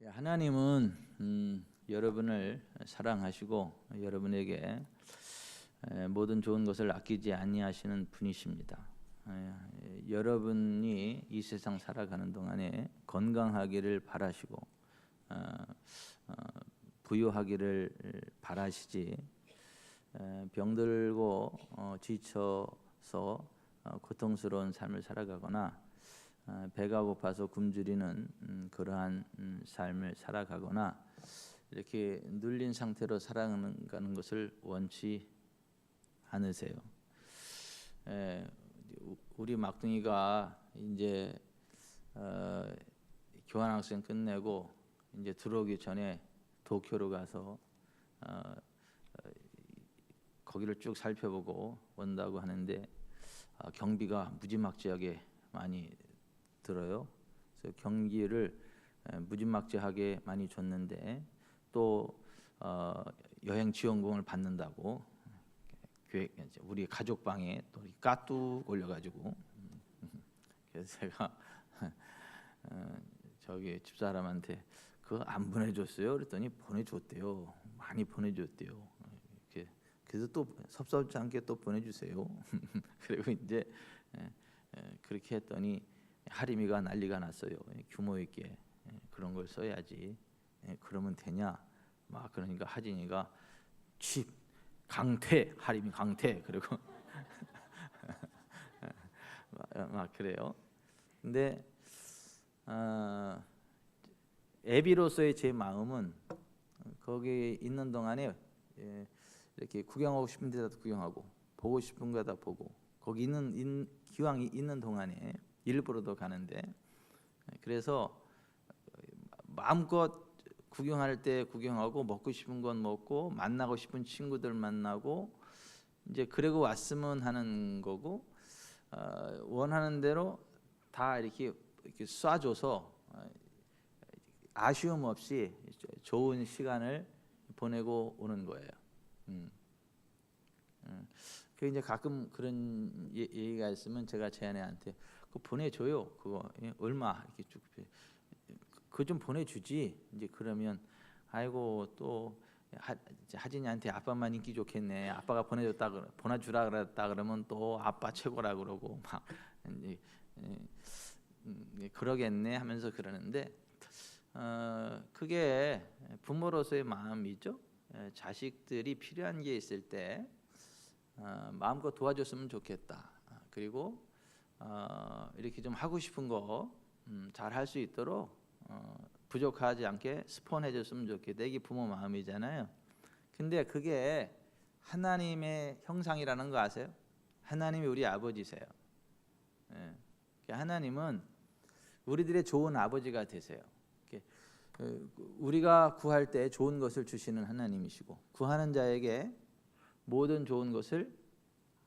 하나님은 여러분을 사랑하시고 여러분에게 모든 좋은 것을 아끼지 아니하시는 분이십니다. 여러분이 이 세상 살아가는 동안에 건강하기를 바라시고 부유하기를 바라시지, 병들고 지쳐서 고통스러운 삶을 살아가거나 배가 고파서 굶주리는 그러한 삶을 살아가거나 이렇게 눌린 상태로 살아가는 것을 원치 않으세요. 우리 막둥이가 이제 교환학생 끝내고 이제 들어오기 전에 도쿄로 가서 거기를 쭉 살펴보고 온다고 하는데 경비가 무지막지하게 많이 들어요. 그래서 경기를 무지막지하게 많이 줬는데 또 여행 지원금을 받는다고 우리 가족 방에 또 까뚝 올려가지고 그래서 제가 저기 집사람한테 그거 안 보내줬어요? 그랬더니 보내줬대요. 많이 보내줬대요. 그래서 또 섭섭지 않게 또 보내주세요. 그리고 이제 그렇게 했더니 하림이가 난리가 났어요. 규모 있게 그런 걸 써야지. 그러면 되냐? 막 그러니까 하진이가 칩 강퇴, 하림이 강퇴. 그리고 막 그래요. 근데 애비로서의 제 마음은 거기 있는 동안에 이렇게 구경하고 싶은 데다 구경하고 보고 싶은 거다 보고 거기 기왕 있는 동안에 일부러도 가는데, 그래서 마음껏 구경할 때 구경하고 먹고 싶은 건 먹고 만나고 싶은 친구들 만나고 이제 그러고 왔으면 하는 거고, 원하는 대로 다 이렇게 쏴줘서 아쉬움 없이 좋은 시간을 보내고 오는 거예요. 그 이제 가끔 그런 얘기가 있으면 제가 제 아내한테 그거 보내줘요. 그거 얼마 이렇게 쭉 그거 좀 보내주지. 이제 그러면 아이고 또 하진이한테 아빠만 인기 좋겠네. 아빠가 보내주라 그랬다 그러면 또 아빠 최고라 그러고 막 이제 그러겠네 하면서 그러는데, 그게 부모로서의 마음이죠. 자식들이 필요한 게 있을 때 마음껏 도와줬으면 좋겠다. 그리고 이렇게 좀 하고 싶은 거 잘 할 수 있도록 부족하지 않게 스폰해줬으면 좋겠다. 이게 부모 마음이잖아요. 근데 그게 하나님의 형상이라는 거 아세요? 하나님이 우리 아버지세요. 하나님은 우리들의 좋은 아버지가 되세요. 우리가 구할 때 좋은 것을 주시는 하나님이시고 구하는 자에게 모든 좋은 것을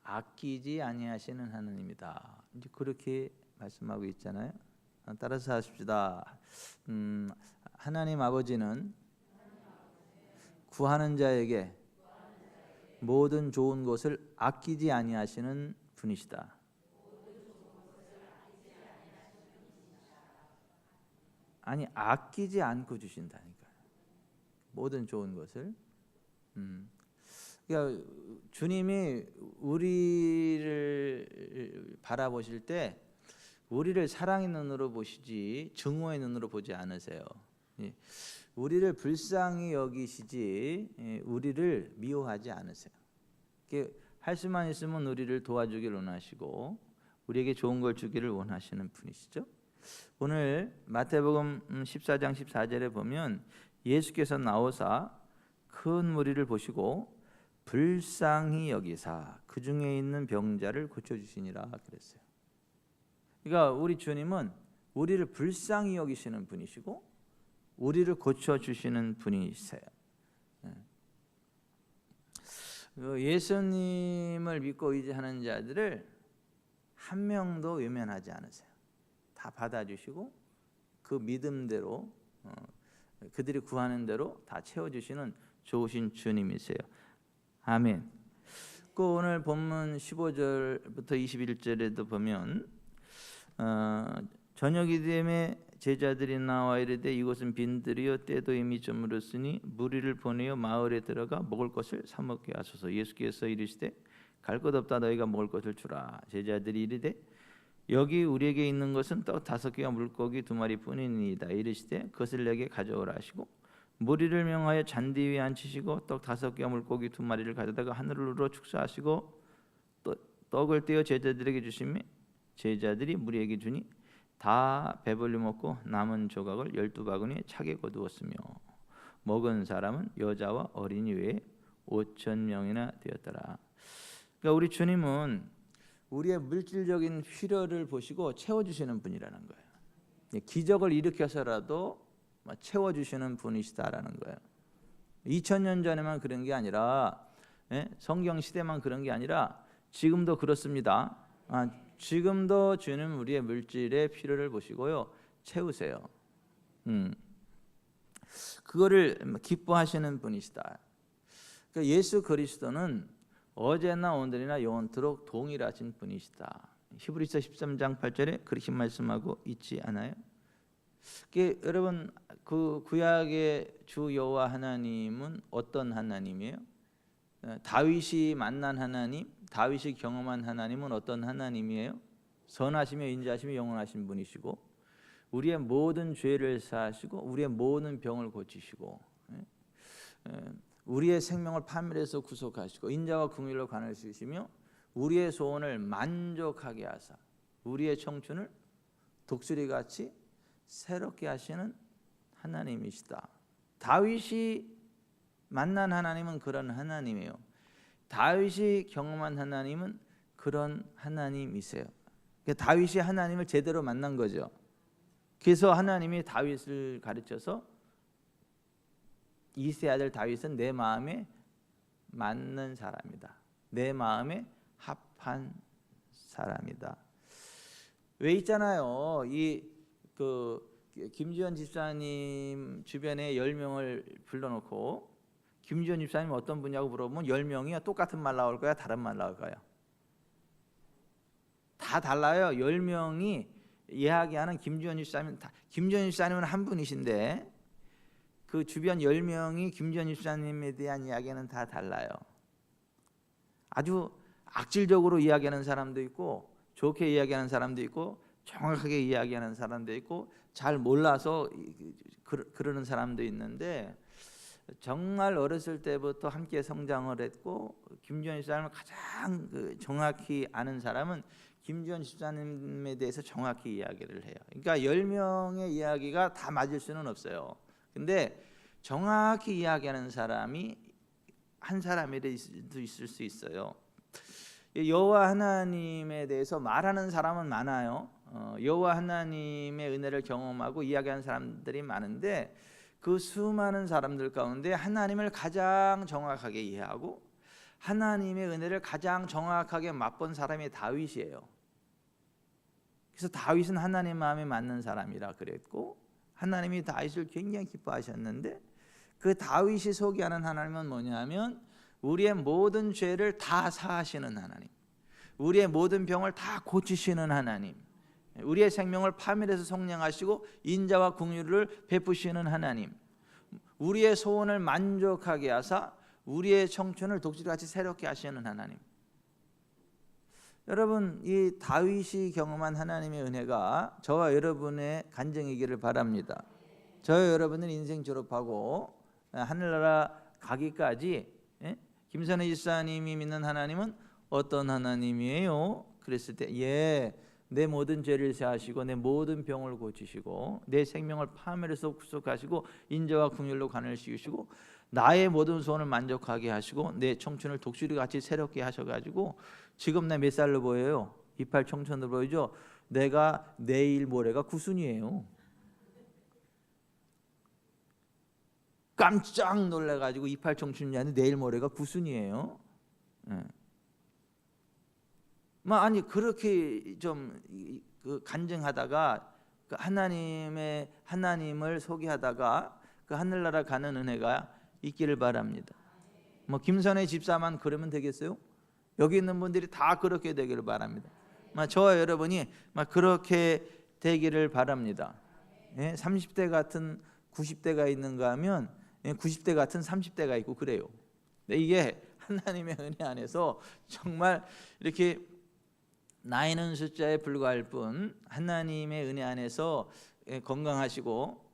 아끼지 아니하시는 하나님이다. 이제 그렇게 말씀하고 있잖아요. 따라서 하십시다. 하나님 아버지는 구하는 자에게 모든 좋은 것을 아끼지 아니하시는 분이시다. 아니, 아끼지 않고 주신다니까요. 모든 좋은 것을. 그러니까 주님이 우리를 바라보실 때 우리를 사랑의 눈으로 보시지 증오의 눈으로 보지 않으세요. 우리를 불쌍히 여기시지 우리를 미워하지 않으세요. 할 수만 있으면 우리를 도와주기를 원하시고 우리에게 좋은 걸 주기를 원하시는 분이시죠. 오늘 마태복음 14장 14절에 보면 예수께서 나오사 큰 무리를 보시고 불쌍히 여기사 그 중에 있는 병자를 고쳐주시니라 그랬어요. 그러니까 우리 주님은 우리를 불쌍히 여기시는 분이시고 우리를 고쳐주시는 분이세요. 예수님을 믿고 의지하는 자들을 한 명도 외면하지 않으세요. 다 받아주시고 그 믿음대로 그들이 구하는 대로 다 채워주시는 좋으신 주님이세요. 아멘. 그 오늘 본문 15절부터 21절에도 보면 저녁이 되매 제자들이 나와 이르되 이곳은 빈들이요 때도 이미 저물었으니 무리를 보내어 마을에 들어가 먹을 것을 사 먹게 하소서. 예수께서 이르시되 갈 것 없다 너희가 먹을 것을 주라. 제자들이 이르되 여기 우리에게 있는 것은 떡 5개와 물고기 2마리뿐이니이다. 이르시되 그것을 내게 가져오라 하시고 무리를 명하여 잔디 위에 앉히시고 떡 5개와 물고기 2마리를 가져다가 하늘로 축사하시고 또 떡을 떼어 제자들에게 주시며 제자들이 무리에게 주니 다 배불리 먹고 남은 조각을 12바구니에 차게 거두었으며 먹은 사람은 여자와 어린이 외에 5,000명이나 되었더라. 그러니까 우리 주님은 우리의 물질적인 필요를 보시고 채워주시는 분이라는 거예요. 기적을 일으켜서라도 채워주시는 분이시다라는 거예요. 2000년 전에만 그런 게 아니라 성경 시대만 그런 게 아니라 지금도 그렇습니다. 지금도 주는 우리의 물질의 필요를 보시고요 채우세요. 그거를 기뻐하시는 분이시다. 그러니까 예수 그리스도는 어제나 오늘이나 영원토록 동일하신 분이시다. 히브리서 13장 8절에 그렇게 말씀하고 있지 않아요? 여러분 그 구약의 주 여호와 하나님은 어떤 하나님이에요? 다윗이 만난 하나님, 다윗이 경험한 하나님은 어떤 하나님이에요? 선하시며 인자하시며 영원하신 분이시고 우리의 모든 죄를 사하시고 우리의 모든 병을 고치시고 우리의 생명을 파멸해서 구속하시고 인자와 긍휼로 관을 씌우시며 우리의 소원을 만족하게 하사 우리의 청춘을 독수리같이 새롭게 하시는 하나님이시다. 다윗이 만난 하나님은 그런 하나님이에요. 다윗이 경험한 하나님은 그런 하나님이세요. 그러니까 다윗이 하나님을 제대로 만난 거죠. 그래서 하나님이 다윗을 가르쳐서 이세 아들 다윗은 내 마음에 맞는 사람이다. 내 마음에 합한 사람이다. 왜 있잖아요. 김지현 집사님 주변에 10명을 불러놓고 김지현 집사님 어떤 분이냐고 물어보면 10명이 똑같은 말 나올 거야? 다른 말 나올 거야? 다 달라요. 10명이 이야기하는 김지현 집사님은 한 분이신데 그 주변 10명이 김지현 집사님에 대한 이야기는 다 달라요. 아주 악질적으로 이야기하는 사람도 있고 좋게 이야기하는 사람도 있고 정확하게 이야기하는 사람도 있고 잘 몰라서 그러는 사람도 있는데 정말 어렸을 때부터 함께 성장을 했고 김지현 집사님을 가장 정확히 아는 사람은 김지현 집사님에 대해서 정확히 이야기를 해요. 그러니까 10명의 이야기가 다 맞을 수는 없어요. 근데 정확히 이야기하는 사람이 한 사람이라도 있을 수 있어요. 여호와 하나님에 대해서 말하는 사람은 많아요. 여호와 하나님의 은혜를 경험하고 이야기하는 사람들이 많은데 그 수많은 사람들 가운데 하나님을 가장 정확하게 이해하고 하나님의 은혜를 가장 정확하게 맛본 사람이 다윗이에요. 그래서 다윗은 하나님 마음에 맞는 사람이라 그랬고 하나님이 다윗을 굉장히 기뻐하셨는데 그 다윗이 소개하는 하나님은 뭐냐면 우리의 모든 죄를 다 사하시는 하나님, 우리의 모든 병을 다 고치시는 하나님, 우리의 생명을 파멸해서 성량하시고 인자와 긍휼을 베푸시는 하나님, 우리의 소원을 만족하게 하사 우리의 청춘을 독수리같이 새롭게 하시는 하나님. 여러분 이 다윗이 경험한 하나님의 은혜가 저와 여러분의 간증이기를 바랍니다. 저와 여러분은 인생 졸업하고 하늘나라 가기까지 김선혜 집사님이 믿는 하나님은 어떤 하나님이에요? 그랬을 때 내 모든 죄를 사하시고 내 모든 병을 고치시고 내 생명을 파멸해서 구속하시고 인자와 긍휼로 관을 씌우시고 나의 모든 소원을 만족하게 하시고 내 청춘을 독수리같이 새롭게 하셔가지고 지금 내 몇 살로 보여요? 이팔 청춘으로 보이죠? 내가 내일 모레가 9순이에요. 깜짝 놀라가지고 이팔 청춘이 아니라 내일 모레가 9순이에요. 아니 그렇게 좀 간증하다가 그 하나님을 소개하다가 그 하늘나라 가는 은혜가 있기를 바랍니다. 김선혜 집사만 그러면 되겠어요? 여기 있는 분들이 다 그렇게 되기를 바랍니다. 저와 여러분이 그렇게 되기를 바랍니다. 30대 같은 90대가 있는가 하면 90대 같은 30대가 있고 그래요. 근데 이게 하나님의 은혜 안에서 정말 이렇게 나이는 숫자에 불과할 뿐 하나님의 은혜 안에서 건강하시고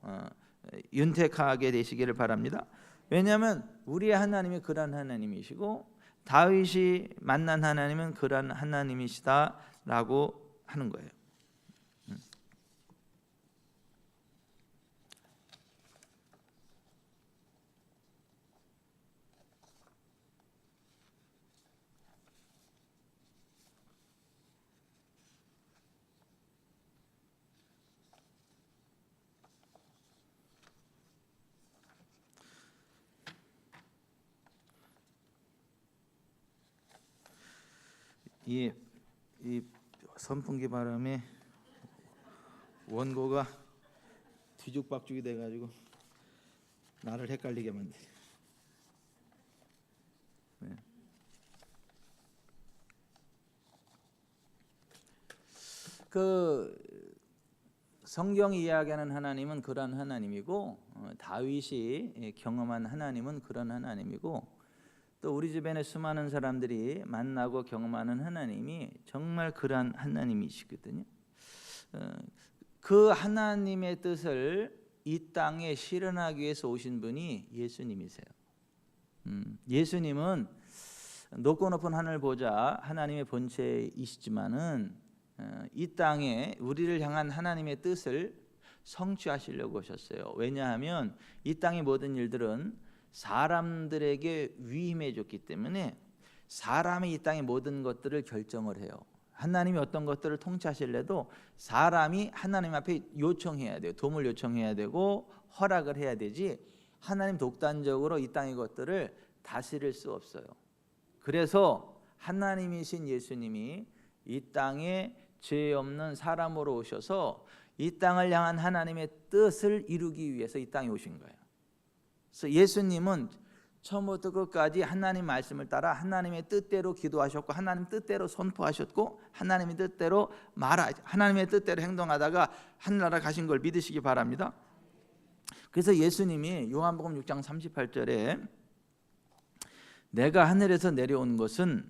윤택하게 되시기를 바랍니다. 왜냐하면 우리의 하나님이 그러한 하나님이시고 다윗이 만난 하나님은 그러한 하나님이시다라고 하는 거예요. 이 선풍기 바람에 원고가 뒤죽박죽이 돼가지고 나를 헷갈리게 만들어. 그 성경이 이야기하는 하나님은 그런 하나님이고 다윗이 경험한 하나님은 그런 하나님이고 또 우리 주변에 수많은 사람들이 만나고 경험하는 하나님이 정말 그러한 하나님이시거든요. 그 하나님의 뜻을 이 땅에 실현하기 위해서 오신 분이 예수님이세요. 예수님은 높고 높은 하늘 보좌 하나님의 본체이시지만은 이 땅에 우리를 향한 하나님의 뜻을 성취하시려고 오셨어요. 왜냐하면 이 땅의 모든 일들은 사람들에게 위임해 줬기 때문에 사람이 이 땅의 모든 것들을 결정을 해요. 하나님이 어떤 것들을 통치하실래도 사람이 하나님 앞에 요청해야 돼요. 도움을 요청해야 되고 허락을 해야 되지 하나님 독단적으로 이 땅의 것들을 다스릴 수 없어요. 그래서 하나님이신 예수님이 이 땅에 죄 없는 사람으로 오셔서 이 땅을 향한 하나님의 뜻을 이루기 위해서 이 땅에 오신 거예요. 그래서 예수님은 처음부터 끝까지 하나님 말씀을 따라 하나님의 뜻대로 기도하셨고 하나님 뜻대로 선포하셨고 하나님의 뜻대로 하나님의 뜻대로 행동하다가 하늘나라 가신 걸 믿으시기 바랍니다. 그래서 예수님이 요한복음 6장 38절에 내가 하늘에서 내려온 것은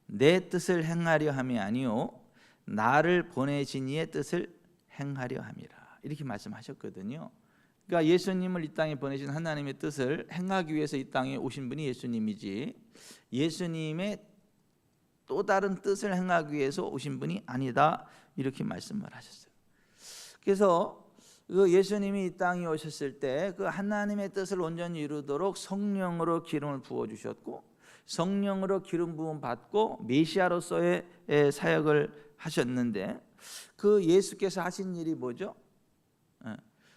내 뜻을 행하려 함이 아니요 나를 보내신 이의 뜻을 행하려 함이라 이렇게 말씀하셨거든요. 그러니까 예수님을 이 땅에 보내신 하나님의 뜻을 행하기 위해서 이 땅에 오신 분이 예수님이지 예수님의 또 다른 뜻을 행하기 위해서 오신 분이 아니다 이렇게 말씀을 하셨어요. 그래서 그 예수님이 이 땅에 오셨을 때 그 하나님의 뜻을 온전히 이루도록 성령으로 기름을 부어 주셨고 성령으로 기름 부음 받고 메시아로서의 사역을 하셨는데 그 예수께서 하신 일이 뭐죠?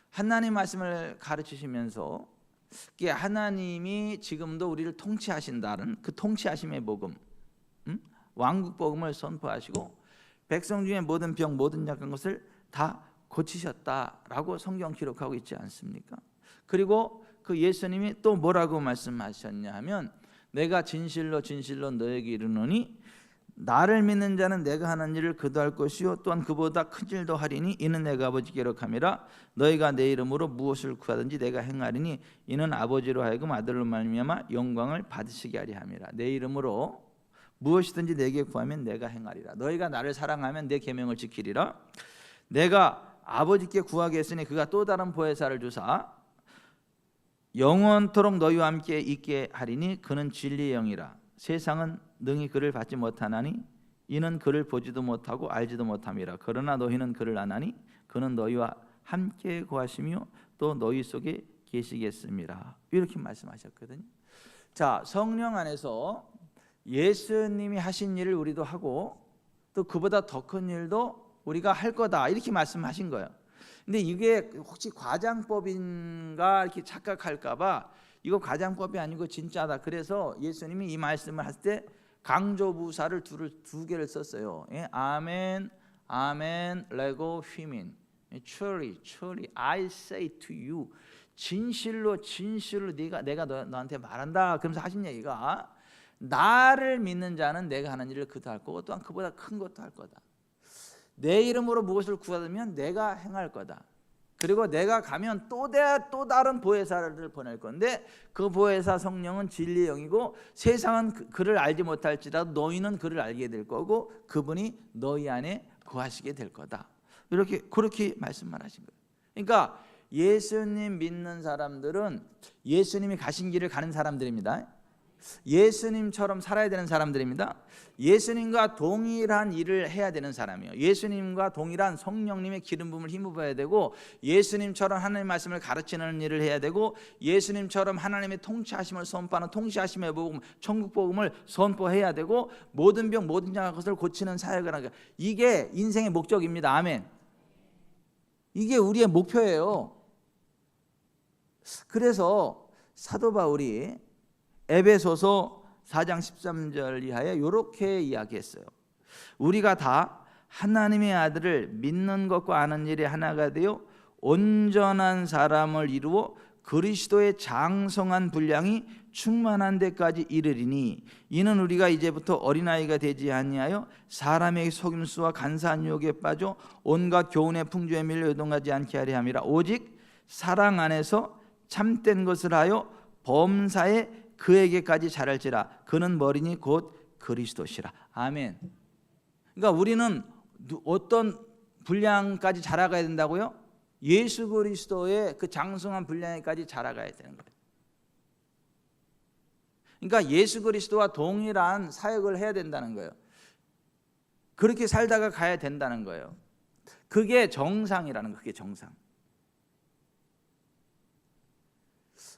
하나님 말씀을 가르치시면서 하나님이 지금도 우리를 통치하신다는 그 통치하심의 복음, 왕국 복음을 선포하시고 백성 중에 모든 병, 모든 약한 것을 다 고치셨다라고 성경 기록하고 있지 않습니까? 그리고 그 예수님이 또 뭐라고 말씀하셨냐 하면 내가 진실로 진실로 너에게 이르노니 나를 믿는 자는 내가 하는 일을 그도 할 것이요 또한 그보다 큰 일도 하리니 이는 내가 아버지께로 감이라 너희가 내 이름으로 무엇을 구하든지 내가 행하리니 이는 아버지로 하여금 아들로 말미암아 영광을 받으시게 하리 함이라. 내 이름으로 무엇이든지 내게 구하면 내가 행하리라. 너희가 나를 사랑하면 내 계명을 지키리라. 내가 아버지께 구하겠으니 그가 또 다른 보혜사를 주사 영원토록 너희와 함께 있게 하리니 그는 진리의 영이라. 세상은 능히 그를 받지 못하나니 이는 그를 보지도 못하고 알지도 못함이라. 그러나 너희는 그를 아나니 그는 너희와 함께 거하시며 또 너희 속에 계시겠습니다. 이렇게 말씀하셨거든요. 자, 성령 안에서 예수님이 하신 일을 우리도 하고 또 그보다 더 큰 일도 우리가 할 거다 이렇게 말씀하신 거예요. 근데 이게 혹시 과장법인가 이렇게 착각할까 봐 이거 과장법이 아니고 진짜다. 그래서 예수님이 이 말씀을 할 때 강조부사를 두 개를 썼어요. 아멘, 아멘, 레고 휘민. Truly, truly, I say to you. 진실로, 진실로 내가 너한테 말한다. 그러면서 하신 얘기가 나를 믿는 자는 내가 하는 일을 그도 할 거고 또한 그보다 큰 것도 할 거다. 내 이름으로 무엇을 구하면 내가 행할 거다. 그리고 내가 가면 또 다른 보혜사를 보낼 건데 그 보혜사 성령은 진리의 영이고 세상은 그를 알지 못할지라도 너희는 그를 알게 될 거고 그분이 너희 안에 거하시게 될 거다. 그렇게 말씀만 하신 거예요. 그러니까 예수님 믿는 사람들은 예수님이 가신 길을 가는 사람들입니다. 예수님처럼 살아야 되는 사람들입니다. 예수님과 동일한 일을 해야 되는 사람이에요. 예수님과 동일한 성령님의 기름 부음을 힘입어야 되고 예수님처럼 하나님의 말씀을 가르치는 일을 해야 되고 예수님처럼 하나님의 통치하심을 선포하는 통치하심의 복음, 천국 복음을 선포해야 되고 모든 병 모든 장한 것을 고치는 사역을 하는 거예요. 이게 인생의 목적입니다. 아멘. 이게 우리의 목표예요. 그래서 사도 바울이 에베소서 4장 13절 이하에 이렇게 이야기했어요. 우리가 다 하나님의 아들을 믿는 것과 아는 일에 하나가 되어 온전한 사람을 이루어 그리스도의 장성한 분량이 충만한 데까지 이르리니 이는 우리가 이제부터 어린아이가 되지 아니하여 사람의 속임수와 간사한 유혹에 빠져 온갖 교훈의 풍조에 밀려 요동하지 않게 하려 함이라. 오직 사랑 안에서 참된 것을 하여 범사에 그에게까지 자랄지라. 그는 머리니 곧 그리스도시라. 아멘. 그러니까 우리는 어떤 분량까지 자라가야 된다고요? 예수 그리스도의 그 장성한 분량에까지 자라가야 되는 거예요. 그러니까 예수 그리스도와 동일한 사역을 해야 된다는 거예요. 그렇게 살다가 가야 된다는 거예요. 그게 정상이라는 거예요. 그게 정상.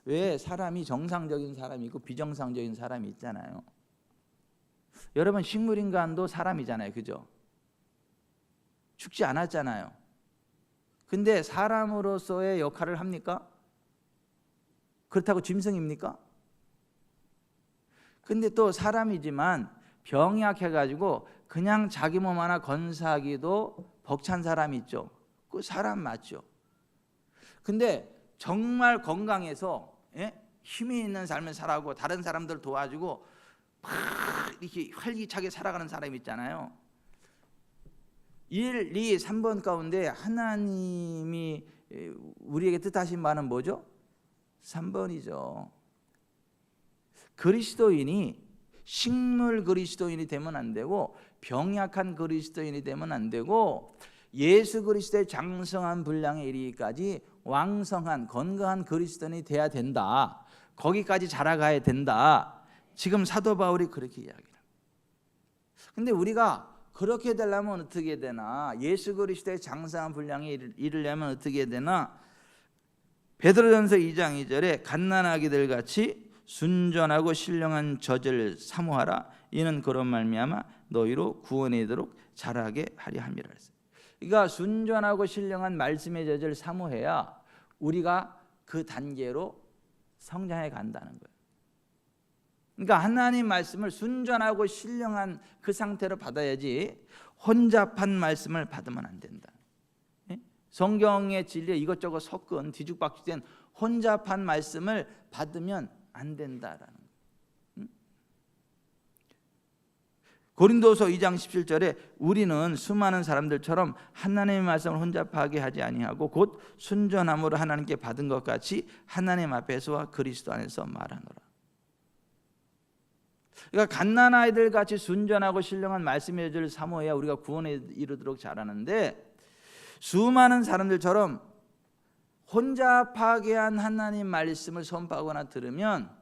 왜 사람이 정상적인 사람이 있고 비정상적인 사람이 있잖아요. 여러분 식물인간도 사람이잖아요. 그죠? 죽지 않았잖아요. 근데 사람으로서의 역할을 합니까? 그렇다고 짐승입니까? 근데 또 사람이지만 병이 약해가지고 그냥 자기 몸 하나 건사하기도 벅찬 사람이 있죠. 그 사람 맞죠. 근데 정말 건강해서 힘이 있는 삶을 살아가고 다른 사람들 도와주고 막 이렇게 활기차게 살아가는 사람이 있잖아요. 1, 2, 3번 가운데 하나님이 우리에게 뜻하신 바는 뭐죠? 3번이죠. 그리스도인이 식물 그리스도인이 되면 안 되고 병약한 그리스도인이 되면 안 되고 예수 그리스도의 장성한 분량에 이르기까지 왕성한 건강한 그리스도인이 돼야 된다. 거기까지 자라가야 된다. 지금 사도 바울이 그렇게 이야기해요. 근데 우리가 그렇게 되려면 어떻게 되나? 예수 그리스도의 장성한 분량에 이르려면 어떻게 되나? 베드로전서 2장 2절에 갓난아기들 같이 순전하고 신령한 젖을 사모하라. 이는 그런 말미암아 너희로 구원에 이르도록 자라게 하려 함이라 했어요. 그러니까 순전하고 신령한 말씀의 젖을 사모해야 우리가 그 단계로 성장해 간다는 거예요. 그러니까 하나님 말씀을 순전하고 신령한 그 상태로 받아야지 혼잡한 말씀을 받으면 안 된다. 성경의 진리에 이것저것 섞은 뒤죽박죽된 혼잡한 말씀을 받으면 안 된다라는 거예요. 고린도서 2장 17절에 우리는 수많은 사람들처럼 하나님의 말씀을 혼잡하게 하지 아니하고 곧 순전함으로 하나님께 받은 것 같이 하나님 앞에서와 그리스도 안에서 말하노라. 그러니까 갓난아이들 같이 순전하고 신령한 말씀의 젖을 사모해야 우리가 구원에 이르도록 자라는데 수많은 사람들처럼 혼잡하게 한 하나님 말씀을 선포하거나 들으면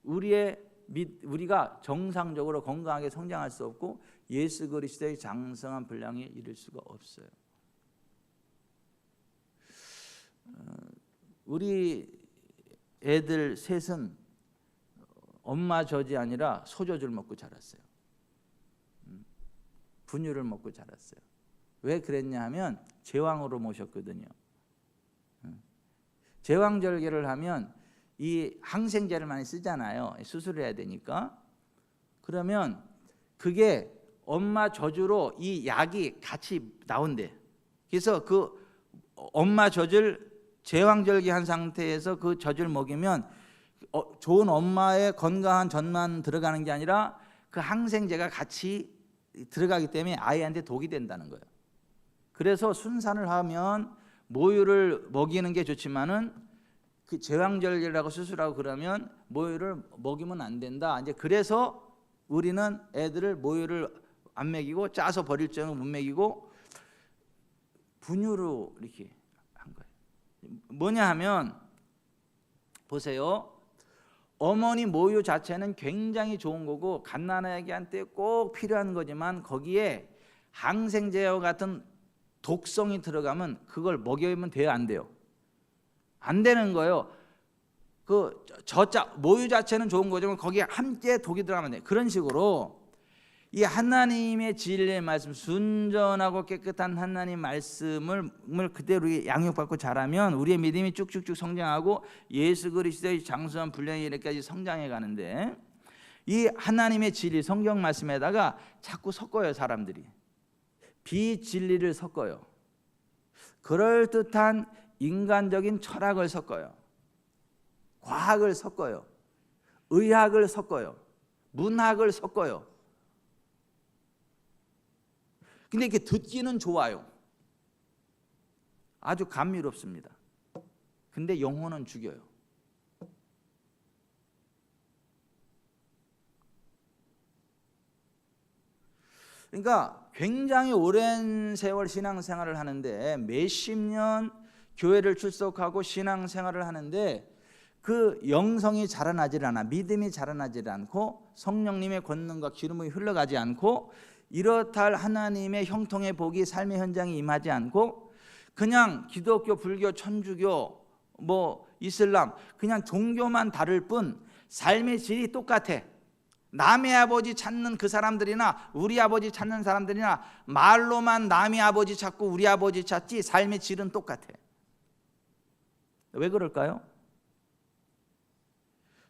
우리가 정상적으로 건강하게 성장할 수 없고 예수 그리스도의 장성한 분량에 이를 수가 없어요. 우리 애들 셋은 엄마 젖이 아니라 소젖을 먹고 자랐어요. 분유를 먹고 자랐어요. 왜 그랬냐 하면 제왕으로 모셨거든요. 제왕절개를 하면 이 항생제를 많이 쓰잖아요. 수술을 해야 되니까. 그러면 그게 엄마 젖으로 이 약이 같이 나온대. 그래서 그 엄마 젖을 제왕절개한 상태에서 그 젖을 먹이면 좋은 엄마의 건강한 젖만 들어가는 게 아니라 그 항생제가 같이 들어가기 때문에 아이한테 독이 된다는 거예요. 그래서 순산을 하면 모유를 먹이는 게 좋지만은 그 제왕절개라고 수술하고 그러면 모유를 먹이면 안 된다. 이제 그래서 우리는 애들을 모유를 안 먹이고 짜서 버릴 적은 못 먹이고 분유로 이렇게 한 거예요. 뭐냐 하면 보세요. 어머니 모유 자체는 굉장히 좋은 거고 갓난아기한테 꼭 필요한 거지만 거기에 항생제와 같은 독성이 들어가면 그걸 먹이면 돼요, 안 돼요? 안 되는 거예요. 그 모유 자체는 좋은 거지만 거기에 함께 독이 들어가면 돼요. 그런 식으로 이 하나님의 진리의 말씀, 순전하고 깨끗한 하나님 말씀을 그대로 양육받고 자라면 우리의 믿음이 쭉쭉쭉 성장하고 예수 그리스도의 장수한 분량에 이르기까지 성장해 가는데, 이 하나님의 진리 성경 말씀에다가 자꾸 섞어요. 사람들이 비진리를 섞어요. 그럴듯한 인간적인 철학을 섞어요. 과학을 섞어요. 의학을 섞어요. 문학을 섞어요. 근데 이렇게 듣기는 좋아요. 아주 감미롭습니다. 근데 영혼은 죽여요. 그러니까 굉장히 오랜 세월 신앙생활을 하는데 몇십 년 교회를 출석하고 신앙생활을 하는데 그 영성이 자라나질 않아. 믿음이 자라나질 않고 성령님의 권능과 기름이 흘러가지 않고 이렇다 할 하나님의 형통의 복이 삶의 현장에 임하지 않고 그냥 기독교, 불교, 천주교, 이슬람 그냥 종교만 다를 뿐 삶의 질이 똑같아. 남의 아버지 찾는 그 사람들이나 우리 아버지 찾는 사람들이나 말로만 남의 아버지 찾고 우리 아버지 찾지 삶의 질은 똑같아. 왜 그럴까요?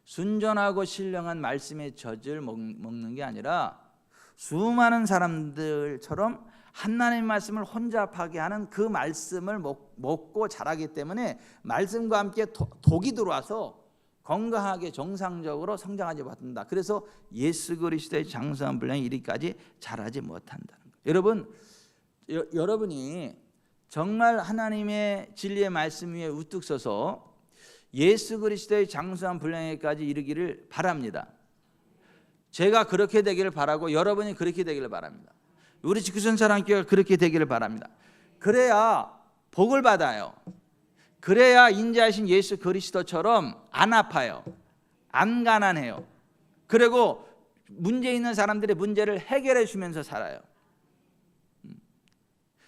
순전하고 신령한 말씀의 젖을 먹는 게 아니라 수많은 사람들처럼 하나님의 말씀을 혼잡하게 하는 그 말씀을 먹고 자라기 때문에 말씀과 함께 독이 들어와서 건강하게 정상적으로 성장하지 못한다. 그래서 예수 그리스도의 장수한 분량이 이리까지 자라지 못한다는 거예요. 여러분, 여러분이 정말 하나님의 진리의 말씀 위에 우뚝 서서 예수 그리스도의 장수한 분량에까지 이르기를 바랍니다. 제가 그렇게 되기를 바라고 여러분이 그렇게 되기를 바랍니다. 우리 지구촌사랑교회가 그렇게 되기를 바랍니다. 그래야 복을 받아요. 그래야 인자하신 예수 그리스도처럼 안 아파요. 안 가난해요. 그리고 문제 있는 사람들의 문제를 해결해 주면서 살아요.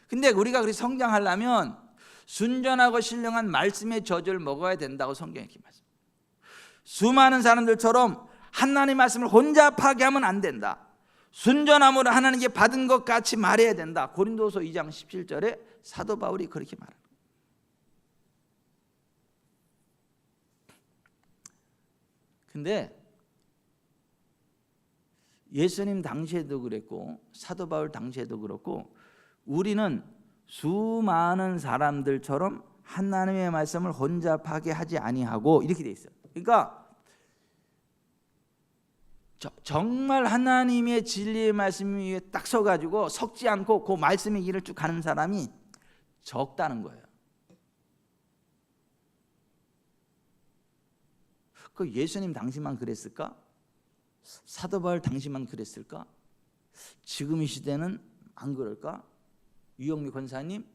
근데 우리가 그렇게 성장하려면 순전하고 신령한 말씀의 젖을 먹어야 된다고 성경에 이렇게 말씀합니다. 수많은 사람들처럼 하나님의 말씀을 혼잡하게 하면 안 된다. 순전함으로 하나님께 받은 것 같이 말해야 된다. 고린도서 2장 17절에 사도 바울이 그렇게 말합니다. 근데 예수님 당시에도 그랬고 사도 바울 당시에도 그렇고 우리는 수많은 사람들처럼 하나님의 말씀을 혼잡하게 하지 아니하고 이렇게 돼 있어요. 그러니까 정말 하나님의 진리의 말씀 위에 딱 서가지고 섞지 않고 그 말씀의 길을 쭉 가는 사람이 적다는 거예요. 그 예수님 당시만 그랬을까? 사도 바울 당시만 그랬을까? 지금 이 시대는 안 그럴까? 유영미 권사님,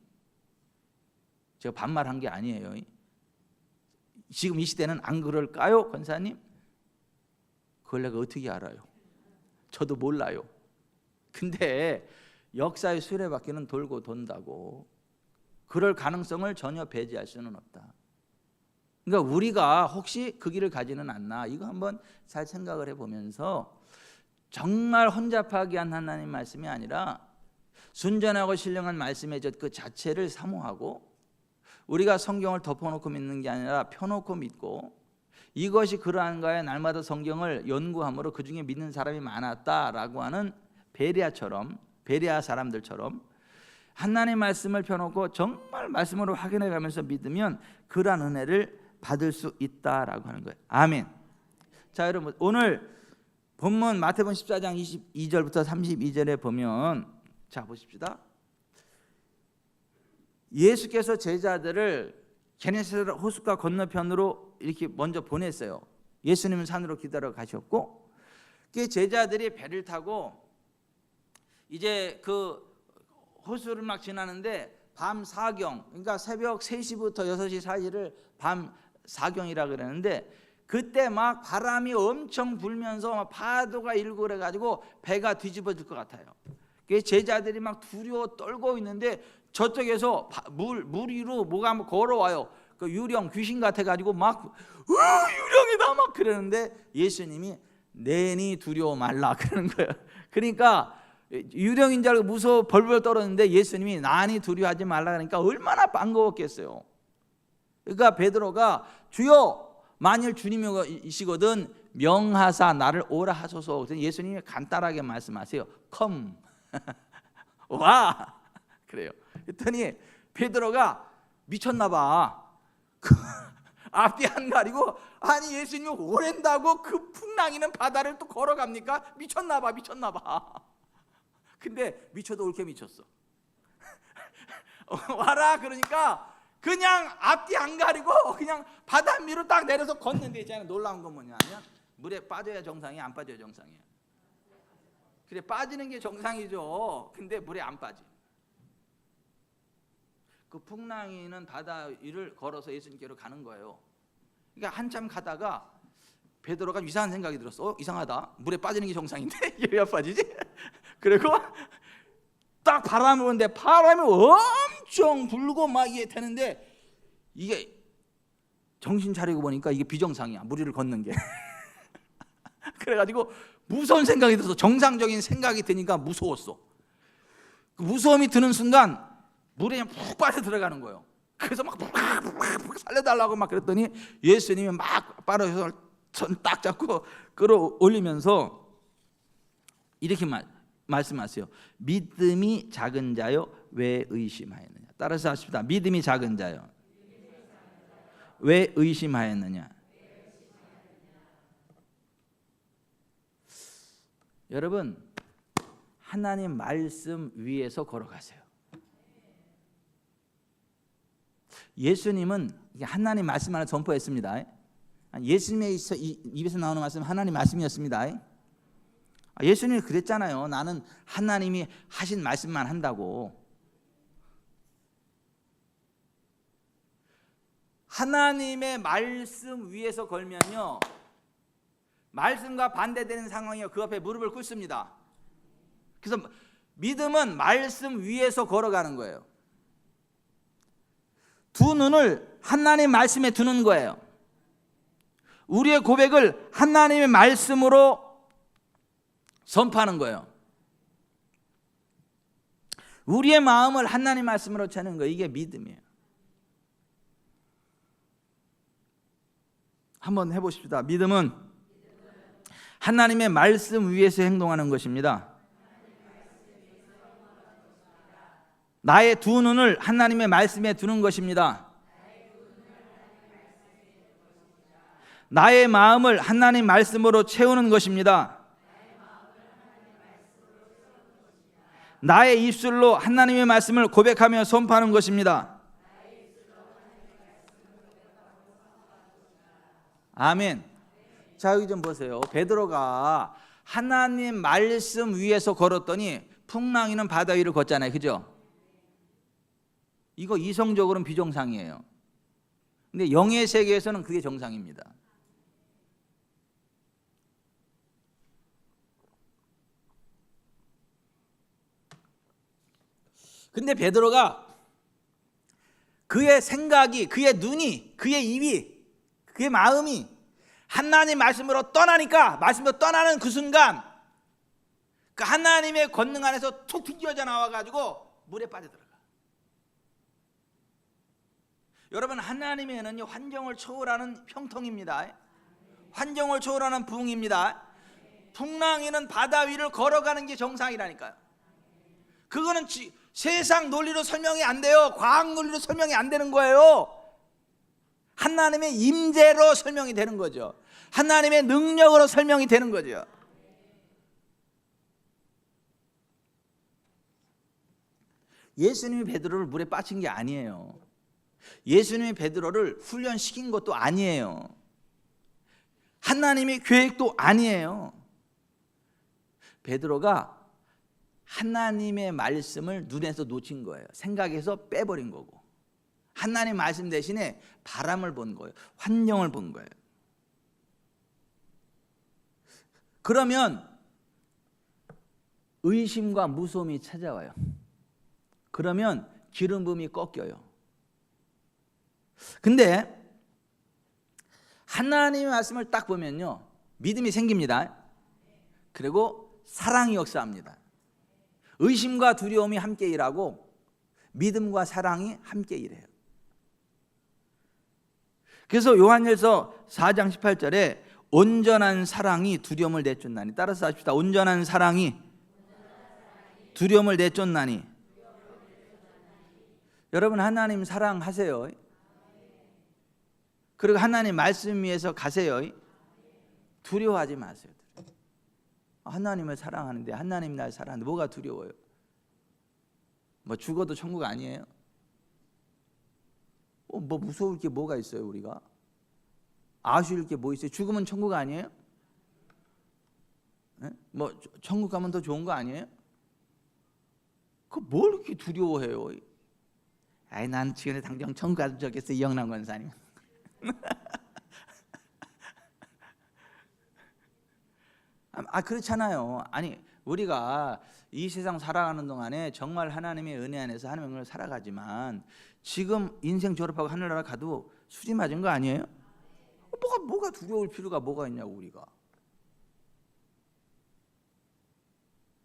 제가 반말한 게 아니에요. 지금 이 시대는 안 그럴까요, 권사님? 그걸 내가 어떻게 알아요? 저도 몰라요. 근데 역사의 수레바퀴는 돌고 돈다고 그럴 가능성을 전혀 배제할 수는 없다. 그러니까 우리가 혹시 그 길을 가지는 않나 이거 한번 잘 생각을 해보면서 정말 혼잡하게 한 하나님 말씀이 아니라 순전하고 신령한 말씀의 그 자체를 사모하고 우리가 성경을 덮어놓고 믿는 게 아니라 펴놓고 믿고 이것이 그러한가에 날마다 성경을 연구함으로 그중에 믿는 사람이 많았다라고 하는 베레아 사람들처럼 하나님의 말씀을 펴놓고 정말 말씀으로 확인해 가면서 믿으면 그러한 은혜를 받을 수 있다라고 하는 거예요. 아멘. 자, 여러분 오늘 본문 마태복음 14장 22절부터 32절에 보면 자 보십시다. 예수께서 제자들을 게네사렛 호숫가 건너편으로 이렇게 먼저 보냈어요. 예수님은 산으로 기다려 가셨고, 그 제자들이 배를 타고 이제 그 호수를 막 지나는데 밤 사경, 그러니까 새벽 3시부터 6시 사이를 밤 사경이라 그러는데, 그때 막 바람이 엄청 불면서 막 파도가 일고 그래가지고 배가 뒤집어질 것 같아요. 제자들이 막 두려워 떨고 있는데 저쪽에서 물 위로 뭐가 한번 걸어와요. 그 유령 귀신 같아가지고 막 유령이다 막 그러는데 예수님이 내니 두려워 말라 그러는 거예요. 그러니까 유령인 줄 알고 무서워 벌벌 떨었는데 예수님이 나니 두려워하지 말라 그러니까 얼마나 반가웠겠어요. 그러니까 베드로가 주여 만일 주님이시거든 명하사 나를 오라 하소서. 예수님이 간단하게 말씀하세요. come 와 그래요. 그랬더니 베드로가 미쳤나 봐. 앞뒤 안 가리고, 아니 예수님이 오랜다고 그 풍랑이는 바다를 또 걸어갑니까? 미쳤나 봐. 근데 미쳐도 옳게 미쳤어. 와라 그러니까 그냥 앞뒤 안 가리고 그냥 바다 위로 딱 내려서 걷는데 있잖아요. 놀라운 건 뭐냐면 물에 빠져야 정상이야, 안 빠져야 정상이야? 그래, 빠지는 게 정상이죠. 근데 물에 안 빠지. 그 풍랑이는 바다 위를 걸어서 예수님께로 가는 거예요. 그러니까 한참 가다가 베드로가 이상한 생각이 들었어. 이상하다. 물에 빠지는 게 정상인데 왜 안 빠지지? 그리고 딱 바람이 오는데 바람이 엄청 불고 막 이게 되는데, 이게 정신 차리고 보니까 이게 비정상이야. 물 위를 걷는 게. 그래가지고 무서운 생각이 들어서, 정상적인 생각이 드니까 무서웠어. 그 무서움이 드는 순간 물에 푹 빠져 들어가는 거예요. 그래서 막 살려달라고 막 그랬더니 예수님이 막 빠르셔서 손 딱 잡고 끌어올리면서 이렇게 말씀하세요. 믿음이 작은 자요 왜 의심하였느냐. 따라서 하십시다. 믿음이 작은 자요 왜 의심하였느냐. 여러분, 하나님 말씀 위에서 걸어가세요. 예수님은 하나님 말씀 하나 전포했습니다. 예수님의 입에서 나오는 말씀 하나님 말씀이었습니다. 예수님이 그랬잖아요. 나는 하나님이 하신 말씀만 한다고. 하나님의 말씀 위에서 걸면요, 말씀과 반대되는 상황이요, 그 앞에 무릎을 꿇습니다. 그래서 믿음은 말씀 위에서 걸어가는 거예요. 두 눈을 하나님 말씀에 두는 거예요. 우리의 고백을 하나님의 말씀으로 선포하는 거예요. 우리의 마음을 하나님 말씀으로 채는 거예요. 이게 믿음이에요. 한번 해보십시다. 믿음은 하나님의 말씀 위에서 행동하는 것입니다. 나의 두 눈을 하나님의 말씀에 두는 것입니다. 나의 마음을 하나님 말씀으로 채우는 것입니다. 나의 입술로 하나님의 말씀을 고백하며 선포하는 것입니다. 아멘. 자, 여기 좀 보세요. 베드로가 하나님 말씀 위에서 걸었더니 풍랑이는 바다 위를 걷잖아요. 그죠? 이거 이성적으로는 비정상이에요. 근데 영의 세계에서는 그게 정상입니다. 근데 베드로가 그의 생각이, 그의 눈이, 그의 입이, 그의 마음이 하나님 말씀으로 떠나니까, 말씀으로 떠나는 그 순간 그 하나님의 권능 안에서 툭 튕겨져 나와가지고 물에 빠져들어가. 여러분, 하나님의 은은요 환경을 초월하는 형통입니다. 환경을 초월하는 부흥입니다. 풍랑이는 바다 위를 걸어가는 게 정상이라니까요. 그거는 세상 논리로 설명이 안 돼요. 과학 논리로 설명이 안 되는 거예요. 하나님의 임재로 설명이 되는 거죠. 하나님의 능력으로 설명이 되는 거죠. 예수님이 베드로를 물에 빠진 게 아니에요. 예수님이 베드로를 훈련시킨 것도 아니에요. 하나님의 계획도 아니에요. 베드로가 하나님의 말씀을 눈에서 놓친 거예요. 생각에서 빼버린 거고, 하나님 말씀 대신에 바람을 본 거예요. 환경을 본 거예요. 그러면 의심과 무서움이 찾아와요. 그러면 기름 부음이 꺾여요. 근데 하나님의 말씀을 딱 보면요, 믿음이 생깁니다. 그리고 사랑이 역사합니다. 의심과 두려움이 함께 일하고 믿음과 사랑이 함께 일해요. 그래서 요한일서 4장 18절에 온전한 사랑이 두려움을 내쫓나니, 따라서 하십시다. 온전한 사랑이 두려움을 내쫓나니. 여러분, 하나님 사랑하세요. 그리고 하나님 말씀 위에서 가세요. 두려워하지 마세요. 하나님을 사랑하는데, 하나님 날 사랑하는데 뭐가 두려워요? 뭐 죽어도 천국 아니에요? 뭐 무서울 게 뭐가 있어요? 우리가 아쉬울 게 뭐 있어요? 죽으면 천국 아니에요? 네? 뭐 천국 가면 더 좋은 거 아니에요? 그 뭘 이렇게 두려워해요? 아이, 난 지금에 당장 천국 가서 좋겠어, 이영남 권사님. 그렇잖아요. 아니, 우리가 이 세상 살아가는 동안에 정말 하나님의 은혜 안에서 하나님을 살아가지만, 지금 인생 졸업하고 하늘나라 가도 수지 맞은 거 아니에요? 뭐가 두려울 필요가 뭐가 있냐고. 우리가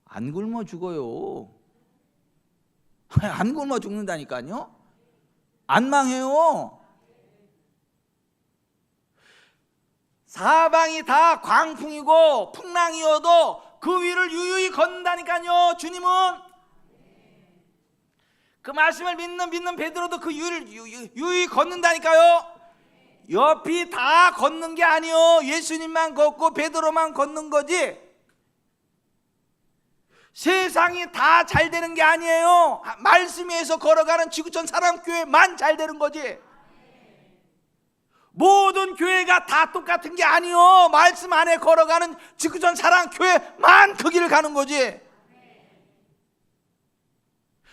안 굶어 죽어요. 안 굶어 죽는다니까요. 안 망해요. 사방이 다 광풍이고 풍랑이어도 그 위를 유유히 걷는다니까요. 주님은 그 말씀을 믿는 베드로도 그 위를 유유히 걷는다니까요. 옆이 다 걷는 게 아니요, 예수님만 걷고 베드로만 걷는 거지. 세상이 다 잘 되는 게 아니에요. 말씀 위에서 걸어가는 지구촌 사랑교회만 잘 되는 거지. 모든 교회가 다 똑같은 게 아니요, 말씀 안에 걸어가는 지구촌 사랑교회만 그 길을 가는 거지.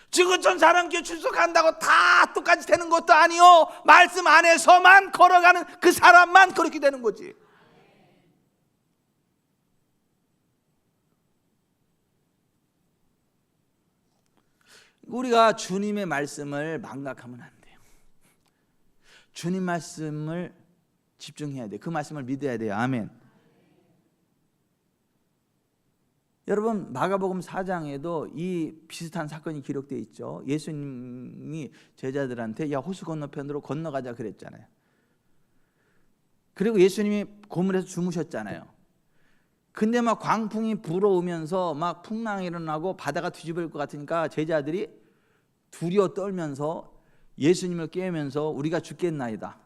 지구촌 사랑교회 출석한다고 다 똑같이 되는 것도 아니요, 말씀 안에서만 걸어가는 그 사람만 그렇게 되는 거지. 우리가 주님의 말씀을 망각하면 안 돼요. 주님 말씀을 집중해야 돼요. 그 말씀을 믿어야 돼요. 아멘. 여러분, 마가복음 4장에도 이 비슷한 사건이 기록되어 있죠. 예수님이 제자들한테 야, 호수 건너편으로 건너가자 그랬잖아요. 그리고 예수님이 고물에서 주무셨잖아요. 근데 막 광풍이 불어오면서 막 풍랑이 일어나고 바다가 뒤집을 것 같으니까 제자들이 두려워 떨면서 예수님을 깨우면서 우리가 죽겠나이다,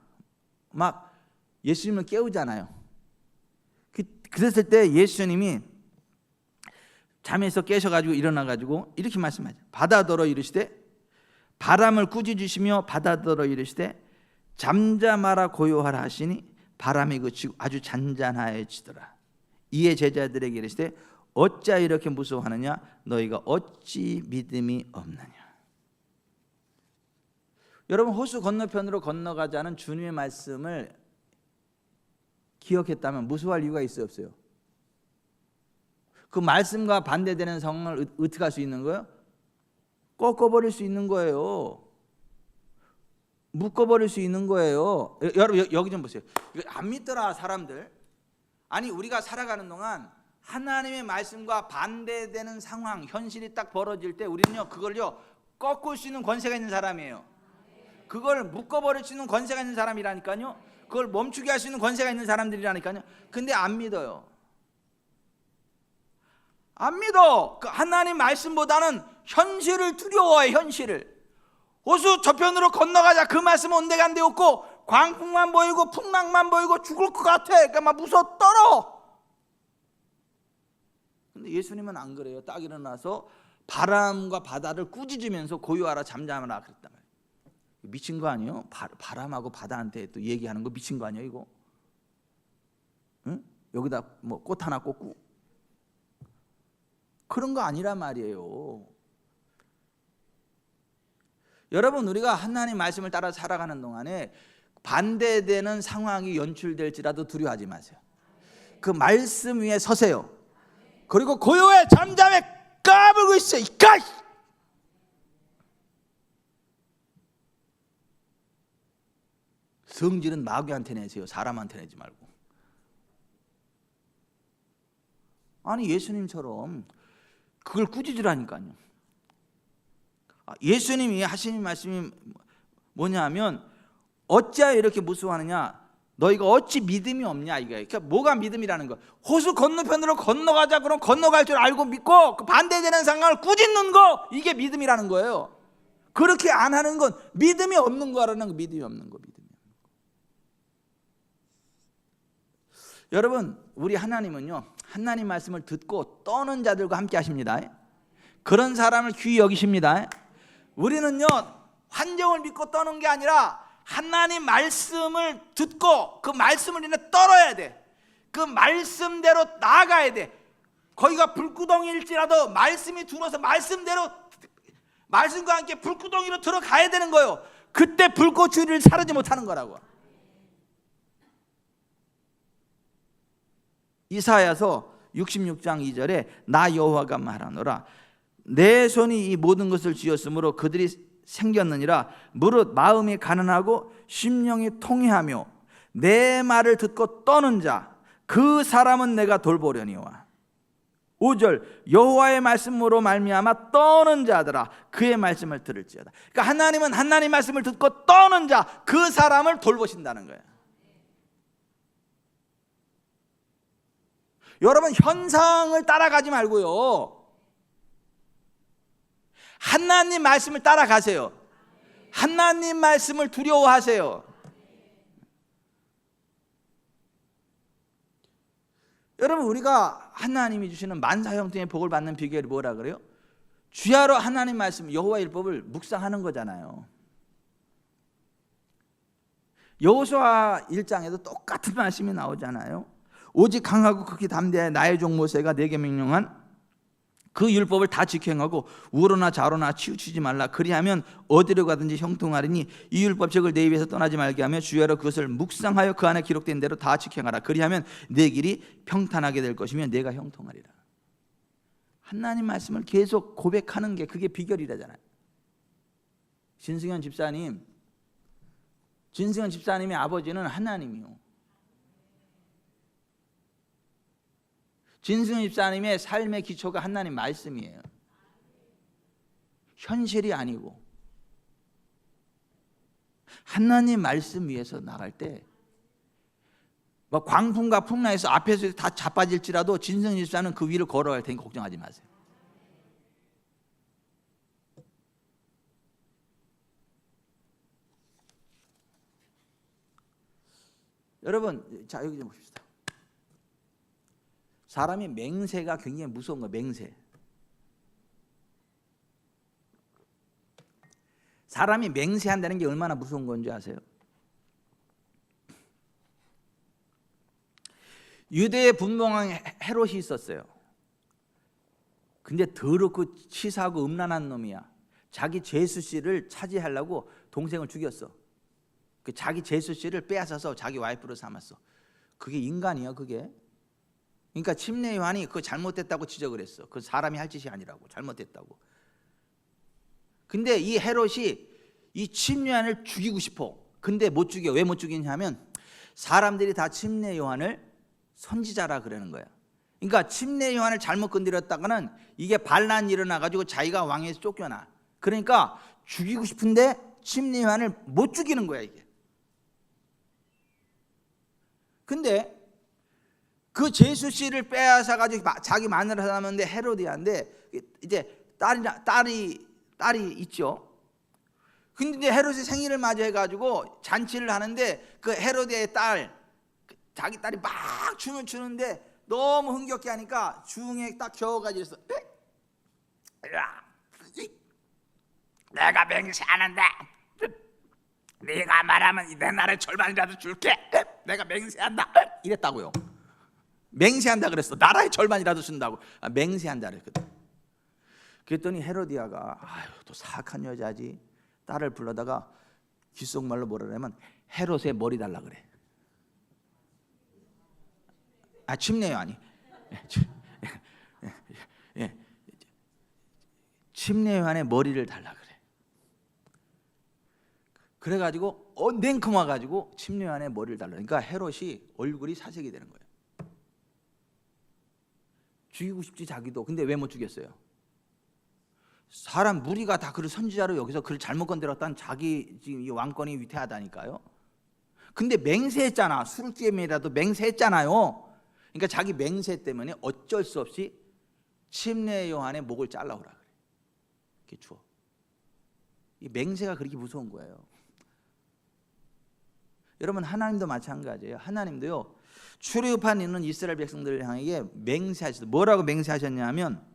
막 예수님을 깨우잖아요. 그랬을 때 예수님이 잠에서 깨셔가지고 일어나가지고 이렇게 말씀하죠. 바다더러 이르시되, 바람을 꾸짖으시며 바다더러 이르시되 잠잠하라 고요하라 하시니 바람이 그치고 아주 잔잔하여지더라. 이에 제자들에게 이르시되 어찌 이렇게 무서워하느냐, 너희가 어찌 믿음이 없느냐. 여러분, 호수 건너편으로 건너가자는 주님의 말씀을 기억했다면 무서워할 이유가 있어요, 없어요? 그 말씀과 반대되는 상황을 어떻게 할 수 있는 거예요? 꺾어버릴 수 있는 거예요. 묶어버릴 수 있는 거예요. 여러분, 여기 좀 보세요. 이거 안 믿더라 사람들. 아니, 우리가 살아가는 동안 하나님의 말씀과 반대되는 상황, 현실이 딱 벌어질 때 우리는요, 그걸요 꺾을 수 있는 권세가 있는 사람이에요. 그걸 묶어버릴 수 있는 권세가 있는 사람이라니까요. 그걸 멈추게 할 수 있는 권세가 있는 사람들이라니까요. 근데 안 믿어요. 안 믿어. 그 하나님 말씀보다는 현실을 두려워해. 현실을. 호수 저편으로 건너가자, 그 말씀은 온데간데 없고 광풍만 보이고 풍랑만 보이고 죽을 것 같아. 그러니까 막 무서워 떨어. 근데 예수님은 안 그래요. 딱 일어나서 바람과 바다를 꾸짖으면서 고요하라 잠잠하라 그랬단 말이에요. 미친 거 아니에요? 바람하고 바다한테 또 얘기하는 거 미친 거 아니에요 이거? 응? 여기다 뭐 꽃 하나 꽂고 그런 거 아니란 말이에요. 여러분, 우리가 하나님 말씀을 따라 살아가는 동안에 반대되는 상황이 연출될지라도 두려워하지 마세요. 그 말씀 위에 서세요. 그리고 고요해 잠잠해 까불고 있어. 이까 성질은 마귀한테 내세요. 사람한테 내지 말고. 아니 예수님처럼 그걸 꾸짖으라니까요. 예수님이 하시는 말씀이 뭐냐면 어찌하여 이렇게 무서워하느냐, 너희가 어찌 믿음이 없냐 이거예요. 그러니까 뭐가 믿음이라는 거? 호수 건너편으로 건너가자 그럼 건너갈 줄 알고 믿고 그 반대되는 상황을 꾸짖는 거, 이게 믿음이라는 거예요. 그렇게 안 하는 건 믿음이 없는 거라는 거. 믿음이 없는 거. 여러분, 우리 하나님은요, 하나님 말씀을 듣고 떠는 자들과 함께 하십니다. 그런 사람을 귀히 여기십니다. 우리는요, 환경을 믿고 떠는 게 아니라 하나님 말씀을 듣고 그 말씀을 인해 떨어야 돼. 그 말씀대로 나아가야 돼. 거기가 불구덩이일지라도 말씀이 들어서 말씀대로, 말씀과 함께 불구덩이로 들어가야 되는 거예요. 그때 불꽃주리를 사르지 못하는 거라고. 이사야서 66장 2절에 나 여호와가 말하노라, 내 손이 이 모든 것을 지었으므로 그들이 생겼느니라. 무릇 마음이 가난하고 심령이 통회하며 내 말을 듣고 떠는 자, 그 사람은 내가 돌보려니와. 5절 여호와의 말씀으로 말미암아 떠는 자들아 그의 말씀을 들을지어다. 그러니까 하나님은 하나님 말씀을 듣고 떠는 자, 그 사람을 돌보신다는 거예요. 여러분, 현상을 따라가지 말고요, 하나님 말씀을 따라가세요. 하나님 말씀을 두려워하세요. 여러분, 우리가 하나님이 주시는 만사 형통의 복을 받는 비결이 뭐라 그래요? 주야로 하나님 말씀, 여호와 율법을 묵상하는 거잖아요. 여호수아 1장에도 똑같은 말씀이 나오잖아요. 오직 강하고 극히 담대하여 나의 종 모세가 내게 명령한 그 율법을 다 지켜 행하고 우로나 좌로나 치우치지 말라. 그리하면 어디로 가든지 형통하리니 이 율법책을 내 입에서 떠나지 말게 하며 주야로 그것을 묵상하여 그 안에 기록된 대로 다 지켜 행하라. 그리하면 내 길이 평탄하게 될 것이며 내가 형통하리라. 하나님 말씀을 계속 고백하는 게 그게 비결이라잖아요. 진승현 집사님의 아버지는 하나님이요. 진승현 집사님의 삶의 기초가 하나님 말씀이에요. 현실이 아니고 하나님 말씀 위에서 나갈 때 뭐 광풍과 풍랑에서 앞에서 다 자빠질지라도 진승현 집사는 그 위를 걸어갈 테니 걱정하지 마세요. 여러분, 자 여기 좀 봅시다. 사람이 맹세가 굉장히 무서운 거예요. 맹세. 사람이 맹세한다는 게 얼마나 무서운 건지 아세요? 유대의 분봉왕 헤롯이 있었어요. 근데 더럽고 치사하고 음란한 놈이야. 자기 제수씨를 차지하려고 동생을 죽였어. 그 자기 제수씨를 빼앗아서 자기 와이프로 삼았어. 그게 인간이야, 그게. 그러니까 침례 요한이 그거 잘못됐다고 지적을 했어. 그 사람이 할 짓이 아니라고, 잘못됐다고. 근데 이 헤롯이 이 침례 요한을 죽이고 싶어. 근데 못 죽여. 왜 못 죽이냐면 사람들이 다 침례 요한을 선지자라 그러는 거야. 그러니까 침례 요한을 잘못 건드렸다가는 이게 반란이 일어나가지고 자기가 왕에서 쫓겨나. 그러니까 죽이고 싶은데 침례 요한을 못 죽이는 거야, 이게. 근데 그 제수씨를 빼앗아 가지고 자기 마누라 삼았는데 헤로디아인데 이제 딸이 있죠. 근데 이제 헤롯의 생일을 맞이해 가지고 잔치를 하는데 그 헤로디아의 딸, 자기 딸이 막 춤을 추는데 너무 흥겹게 하니까 중에 딱 겨워가지고 야, 내가 맹세하는데 네가 말하면 내 나라의 절반이라도 줄게. 내가 맹세한다 이랬다고요. 맹세한다 그랬어. 나라의 절반이라도 준다고. 맹세한다 그랬거든. 그랬더니 헤로디아가 아유 또 사악한 여자지. 딸을 불러다가 귓속말로 뭐라 그러냐면 헤롯의 머리 달라 그래. 침례요 아니. 침례 요한의 머리를 달라 그래. 그래가지고 냉큼 와가지고 침례 요한의 머리를 달라. 그러니까 헤롯이 얼굴이 사색이 되는 거예요. 죽이고 싶지 자기도. 근데 왜 못 죽였어요? 사람 무리가 다 그를 선지자로 여기서 그를 잘못 건드렸다는 자기 지금 이 왕권이 위태하다니까요. 근데 맹세했잖아. 술김이라도 맹세했잖아요. 그러니까 자기 맹세 때문에 어쩔 수 없이 침례 요한의 목을 잘라오라 그래. 이렇게 주어. 이 맹세가 그렇게 무서운 거예요. 여러분 하나님도 마찬가지예요. 하나님도요 출애굽한 있는 이스라엘 백성들을 향해 맹세하셨어요. 뭐라고 맹세하셨냐면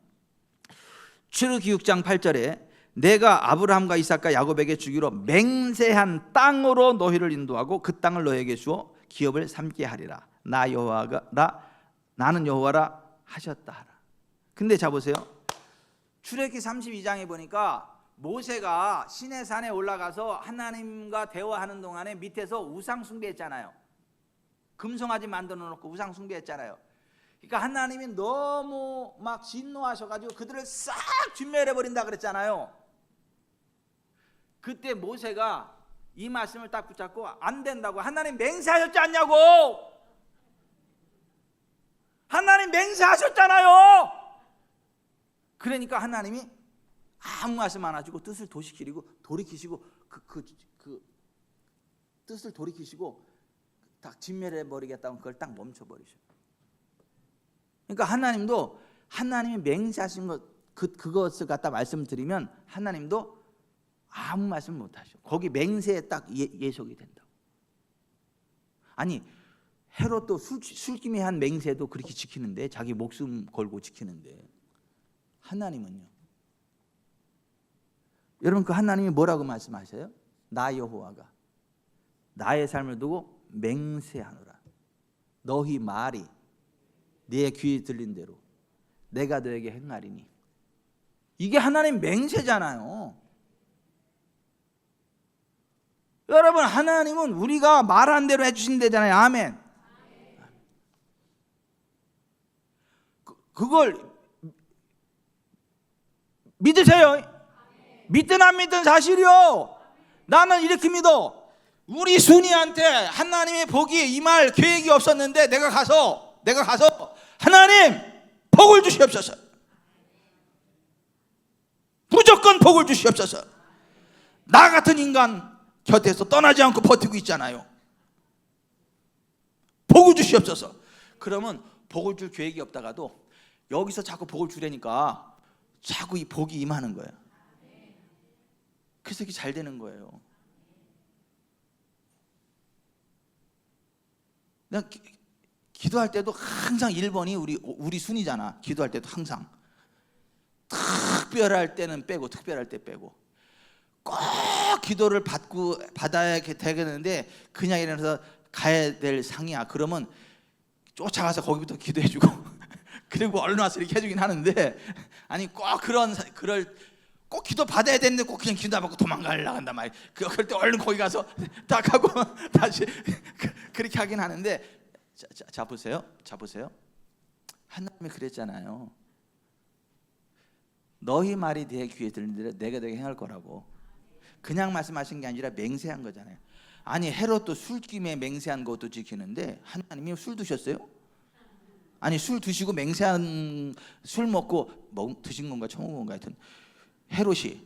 출애굽기 6장 8절에 내가 아브라함과 이삭과 야곱에게 주기로 맹세한 땅으로 너희를 인도하고 그 땅을 너희에게 주어 기업을 삼게 하리라. 나는 여호와라 하셨다 하라. 근데 자 보세요. 출애굽기 32장에 보니까 모세가 시내산에 올라가서 하나님과 대화하는 동안에 밑에서 우상 숭배했잖아요. 금송아지 만들어 놓고 우상 숭배했잖아요. 그러니까 하나님이 너무 막 진노하셔가지고 그들을 싹 진멸해 버린다 그랬잖아요. 그때 모세가 이 말씀을 딱 붙잡고 안 된다고. 하나님 맹세하셨지 않냐고. 하나님 맹세하셨잖아요. 그러니까 하나님이 아무 말씀 안 하시고 뜻을 돌이키시고 그 뜻을 돌이키시고 딱 진멸해 버리겠다고 그걸 딱 멈춰 버리셔. 그러니까 하나님도 하나님이 맹세하신 그것을 갖다 말씀드리면 하나님도 아무 말씀 못 하셔. 거기 맹세에 딱 예속이 된다고. 아니 헤롯도 술김에 한 맹세도 그렇게 지키는데, 자기 목숨 걸고 지키는데, 하나님은요. 여러분 그 하나님이 뭐라고 말씀하셔요? 나 여호와가 나의 삶을 두고 맹세하노라. 너희 말이 네 귀에 들린 대로 내가 너에게 행하리니. 이게 하나님 맹세잖아요. 여러분 하나님은 우리가 말한 대로 해주신다잖아요. 아멘. 그걸 믿으세요. 믿든 안 믿든 사실이요. 나는 이렇게 믿어. 우리 순이한테 하나님의 복이 임할 계획이 없었는데 내가 가서 하나님 복을 주시옵소서. 무조건 복을 주시옵소서. 나 같은 인간 곁에서 떠나지 않고 버티고 있잖아요. 복을 주시옵소서. 그러면 복을 줄 계획이 없다가도 여기서 자꾸 복을 주려니까 자꾸 이 복이 임하는 거예요. 그래서 이게 잘 되는 거예요. 내가 기도할 때도 항상 1번이 우리 순이잖아. 기도할 때도 항상 특별할 때는 빼고, 특별할 때 빼고, 꼭 기도를 받아야 되겠는데 그냥 일어나서 가야 될 상이야. 그러면 쫓아가서 거기부터 기도해주고 그리고 얼른 와서 이렇게 해주긴 하는데, 아니 꼭 꼭 기도 받아야 되는데 꼭 그냥 기도 안 받고 도망가려고 한단 말이야. 그럴 때 얼른 거기 가서 딱 하고 다시 그렇게 하긴 하는데, 자 보세요. 하나님이 그랬잖아요. 너희 말이 내 귀에 들린 대로 내가 너에게 행할 거라고. 그냥 말씀하신 게 아니라 맹세한 거잖아요. 아니 헤롯도 술김에 맹세한 것도 지키는데 하나님이 술 드셨어요? 아니 술 드시고 맹세한, 술 먹고 드신 건가 처먹은 건가 하여튼 헤롯이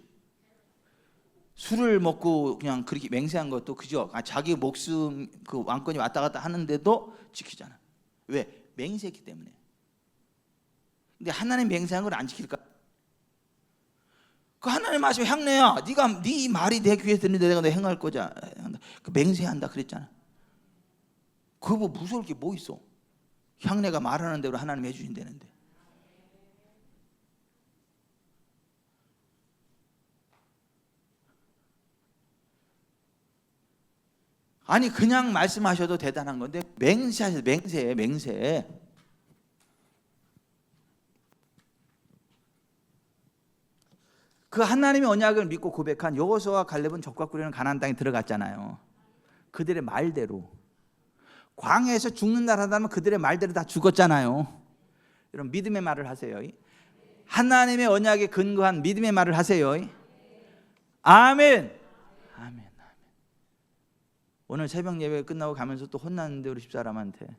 술을 먹고 그냥 그렇게 맹세한 것도 그죠? 자기 목숨 그 왕권이 왔다 갔다 하는데도 지키잖아. 왜? 맹세했기 때문에. 근데 하나님 맹세한 걸 안 지킬까? 그 하나님 말씀 향내야. 네 말이 내 귀에 듣는데 내가 너 행할 거자. 그 맹세한다 그랬잖아. 그거 뭐 무서울 게 뭐 있어? 향내가 말하는 대로 하나님 해주신다는데. 아니 그냥 말씀하셔도 대단한 건데 맹세하셔도 맹세해 맹세. 그 하나님의 언약을 믿고 고백한 여호수아와 갈렙은 적과 꿀이는 가나안 땅에 들어갔잖아요. 그들의 말대로. 광야에서 죽는다 하다면 그들의 말대로 다 죽었잖아요. 여러분 믿음의 말을 하세요. 하나님의 언약에 근거한 믿음의 말을 하세요. 아멘. 아멘. 오늘 새벽 예배 끝나고 가면서 또 혼났는데 우리 집사람한테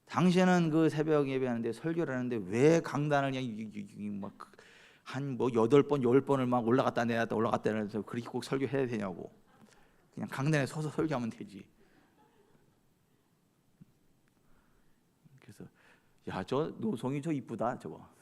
당신은 그 새벽 예배하는데 설교를 하는데 왜 강단을 그냥 막한뭐 8번 10번을 막 올라갔다 내려갔다 올라갔다 내려서 그렇게 꼭 설교해야 되냐고. 그냥 강단에 서서 설교하면 되지. 그래서 야, 저 노송이 저 이쁘다 저거.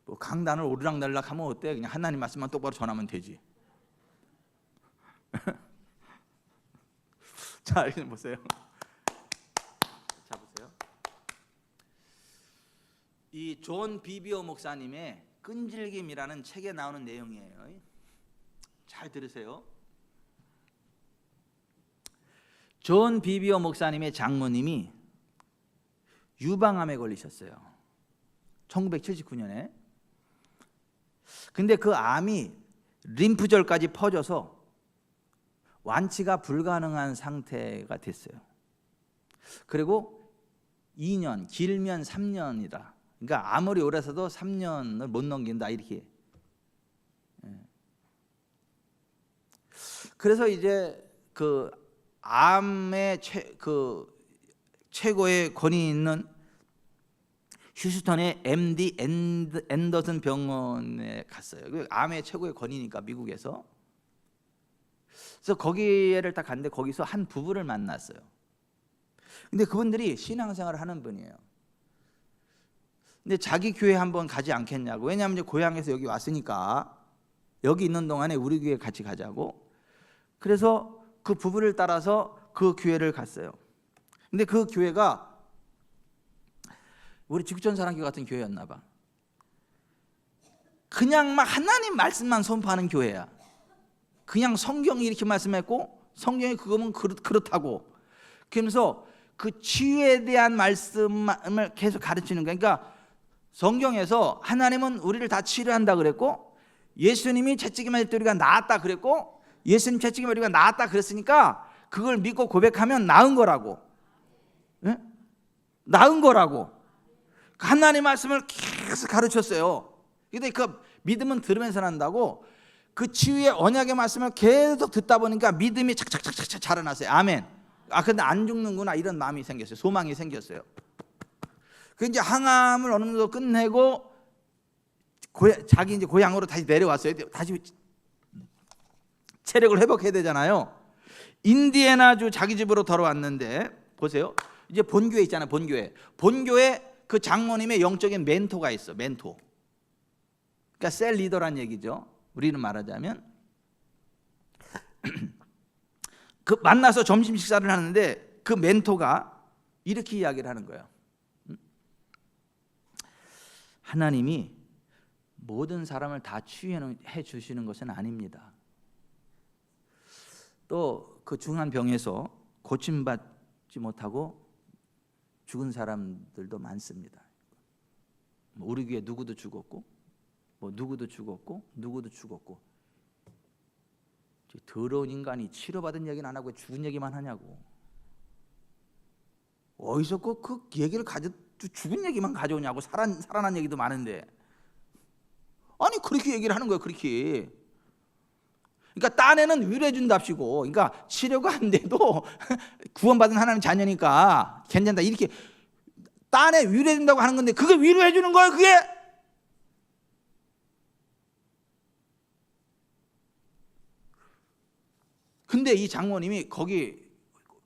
뭐 강단을 오르락내리락 하면 어때? 그냥 하나님 말씀만 똑바로 전하면 되지. 자, 이제 보세요. 자, 보세요. 이 존 비비오 목사님의 끈질김이라는 책에 나오는 내용이에요. 잘 들으세요. 존 비비오 목사님의 장모님이 유방암에 걸리셨어요. 1979년에. 근데 그 암이 림프절까지 퍼져서 완치가 불가능한 상태가 됐어요. 그리고 2년, 길면 3년이다. 그러니까 아무리 오래서도 3년을 못 넘긴다 이렇게. 그래서 이제 그 암의 최고의 권위 있는 휴스턴의 MD 앤더슨 병원에 갔어요. 암의 최고의 권위니까 미국에서. 그래서 거기를 딱 갔는데 거기서 한 부부를 만났어요. 근데 그분들이 신앙생활을 하는 분이에요. 근데 자기 교회 한번 가지 않겠냐고. 왜냐하면 이제 고향에서 여기 왔으니까 여기 있는 동안에 우리 교회 같이 가자고. 그래서 그 부부를 따라서 그 교회를 갔어요. 근데 그 교회가 우리 지구촌사랑교회 같은 교회였나 봐. 그냥 막 하나님 말씀만 선포하는 교회야. 그냥 성경이 이렇게 말씀했고 성경이 그거면 그렇다고. 그러면서 그 치유에 대한 말씀을 계속 가르치는 거야. 그러니까 성경에서 하나님은 우리를 다 치료한다 그랬고 예수님이 채찍에만 우리가 나았다 그랬고 예수님 채찍에만 우리가 나았다 그랬으니까 그걸 믿고 고백하면 나은 거라고. 네? 나은 거라고. 하나님 말씀을 계속 가르쳤어요. 근데 그 믿음은 들으면서 난다고. 그 치유의 언약의 말씀을 계속 듣다 보니까 믿음이 착착착착 자라났어요. 아멘. 아 근데 안 죽는구나 이런 마음이 생겼어요. 소망이 생겼어요. 그 이제 항암을 어느 정도 끝내고 자기 이제 고향으로 다시 내려왔어요. 다시 체력을 회복해야 되잖아요. 인디애나주 자기 집으로 돌아왔는데 보세요. 이제 본교회 있잖아요. 본교회 그 장모님의 영적인 멘토가 있어. 멘토. 그러니까 셀 리더란 얘기죠. 우리는 말하자면 그 만나서 점심 식사를 하는데 그 멘토가 이렇게 이야기를 하는 거예요. 하나님이 모든 사람을 다 치유해 주시는 것은 아닙니다. 또 그 중한 병에서 고침받지 못하고 죽은 사람들도 많습니다. 우리 교회 누구도 죽었고 누구도 죽었고 더러운 인간이 치료받은 얘기는 안 하고 죽은 얘기만 하냐고. 어디서 그 얘기를 죽은 얘기만 가져오냐고. 살아난 얘기도 많은데. 아니 그렇게 얘기를 하는 거예요. 그렇게. 그러니까 딴에는 위로해 준답시고, 그러니까 치료가 안 돼도 구원받은 하나님 자녀니까 괜찮다 이렇게 딴에 위로해 준다고 하는 건데 그게 위로해 주는 거예요. 그게. 근데 이 장모님이 거기